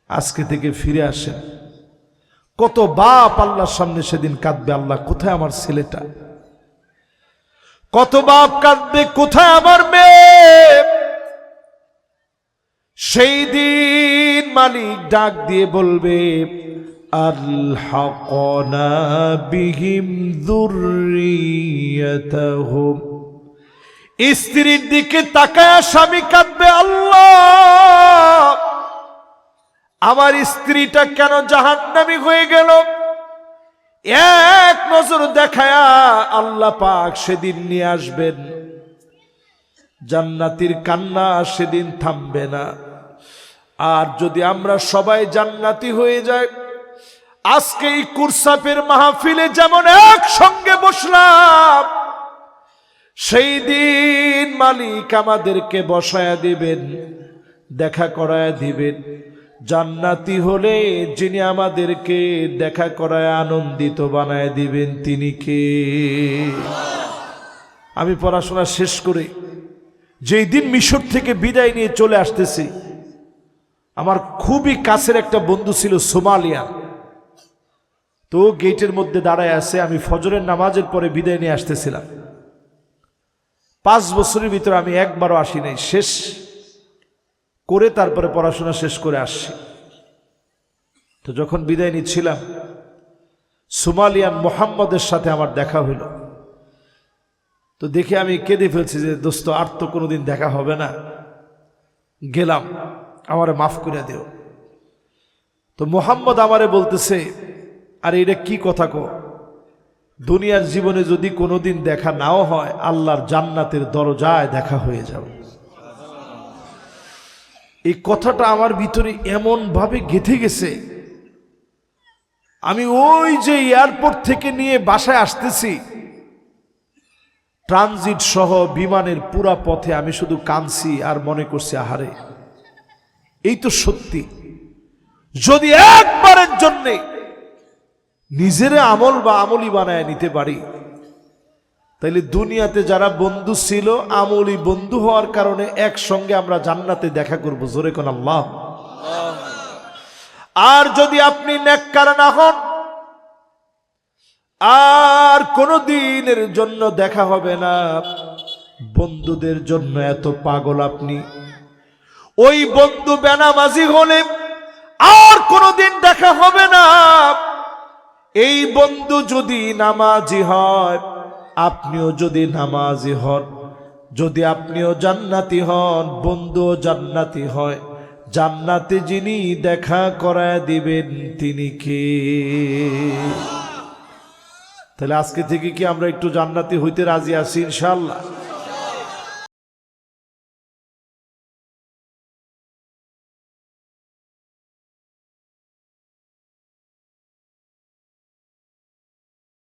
আজকে থেকে ফিরে আসেন। কত বাপ আল্লাহর সামনে সেদিন কাঁদবে, আল্লাহ কোথায় আমার ছেলেটা? কত বাপ কাঁদবে, কোথায় আমার মেয়ে? সেই দিন মালিক ডাক দিয়ে বলবে, আলহাকনা বিহিম যুররিয়াতাহুম। স্ত্রীর দিকে তাকায় স্বামী কাঁদবে, আল্লাহ আমার স্ত্রীটা কেন জাহান্নামী হয়ে গেল? এক নজর দেখায়া আল্লাহ পাক সেদিন নিয়ে আসবেন। জান্নাতীর কান্না সেদিন থামবে না। আর যদি আমরা সবাই জান্নাতি হয়ে যাই, আজকে এই কুরসাপের মাহফিলে যেমন একসঙ্গে বসলাম, সেই দিন মালিক আমাদেরকে বসায়া দিবেন, দেখা করায়া দিবেন। জান্নাতি হলে যিনি আমাদেরকে দেখা করায় আনন্দিত বানায় দিবেন তিনি কে? আমি পড়াশোনা শেষ করে যেই দিন মিশর থেকে বিদায় নিয়ে চলে আসতেছি, আমার খুবই কাছের একটা বন্ধু ছিল সোমালিয়ান। তো গেটের মধ্যে দাঁড়ায় আছে, আমি ফজরের নামাজের পরে বিদায় নিয়ে আসতেছিলাম। 5 বছরের ভিতরে আমি একবারও আসি নাই, শেষ করে তারপরে পড়াশোনা শেষ করে আসছি। তো যখন বিদায় নিচ্ছিলাম, সোমালিয়ান মোহাম্মদের সাথে আমার দেখা হইল। তো দেখে আমি কেঁদে ফেলছি যে দোস্ত আর তো কোনোদিন দেখা হবে না, গেলাম, আমারে মাফ করে দিও। তো মোহাম্মদ আমারে বলতেছে, আরে এটা কি কথা কো? দুনিয়ার জীবনে যদি কোনোদিন দেখা নাও হয়, আল্লাহর জান্নাতের দরজায় দেখা হয়ে যাবে। এই কথাটা আমার ভিতরে এমন ভাবে গেঁথে গেছে, আমি ওই যে এয়ারপোর্ট থেকে নিয়ে বাসায় আসতেছি, ট্রানজিট সহ বিমানের পুরা পথে আমি শুধু কাঁদছি আর মনে করছি, আহারে এই তো সত্যি। যদি একবারের জন্যে নিজের আমল বা আমলি বানায় নিতে পারি, তাইলে দুনিয়াতে যারা বন্ধু ছিল, আমলি বন্ধু হওয়ার কারণে একসঙ্গে আমরা জান্নাতে দেখা করব। জোরে কোন আল্লাহ। আর যদি আপনি নেককার না হন, আর কোনো দিনের জন্য দেখা হবে না। বন্ধুদের জন্য এত পাগল আপনি, ওই বন্ধু বেনামাজি হলে আর কোনোদিন দেখা হবে না। এই বন্ধু যদি নামাজি হয়, আপনিও যদি নামাজি হন, যদি আপনিও জান্নাতি হন, বন্ধুও জান্নাতি হয়, জান্নাতে যিনি দেখা করায় দিবেন তিনি কে? তাহলে আজকে থেকে কি আমরা একটু জান্নাতি হইতে রাজি আছি ইনশাআল্লাহ?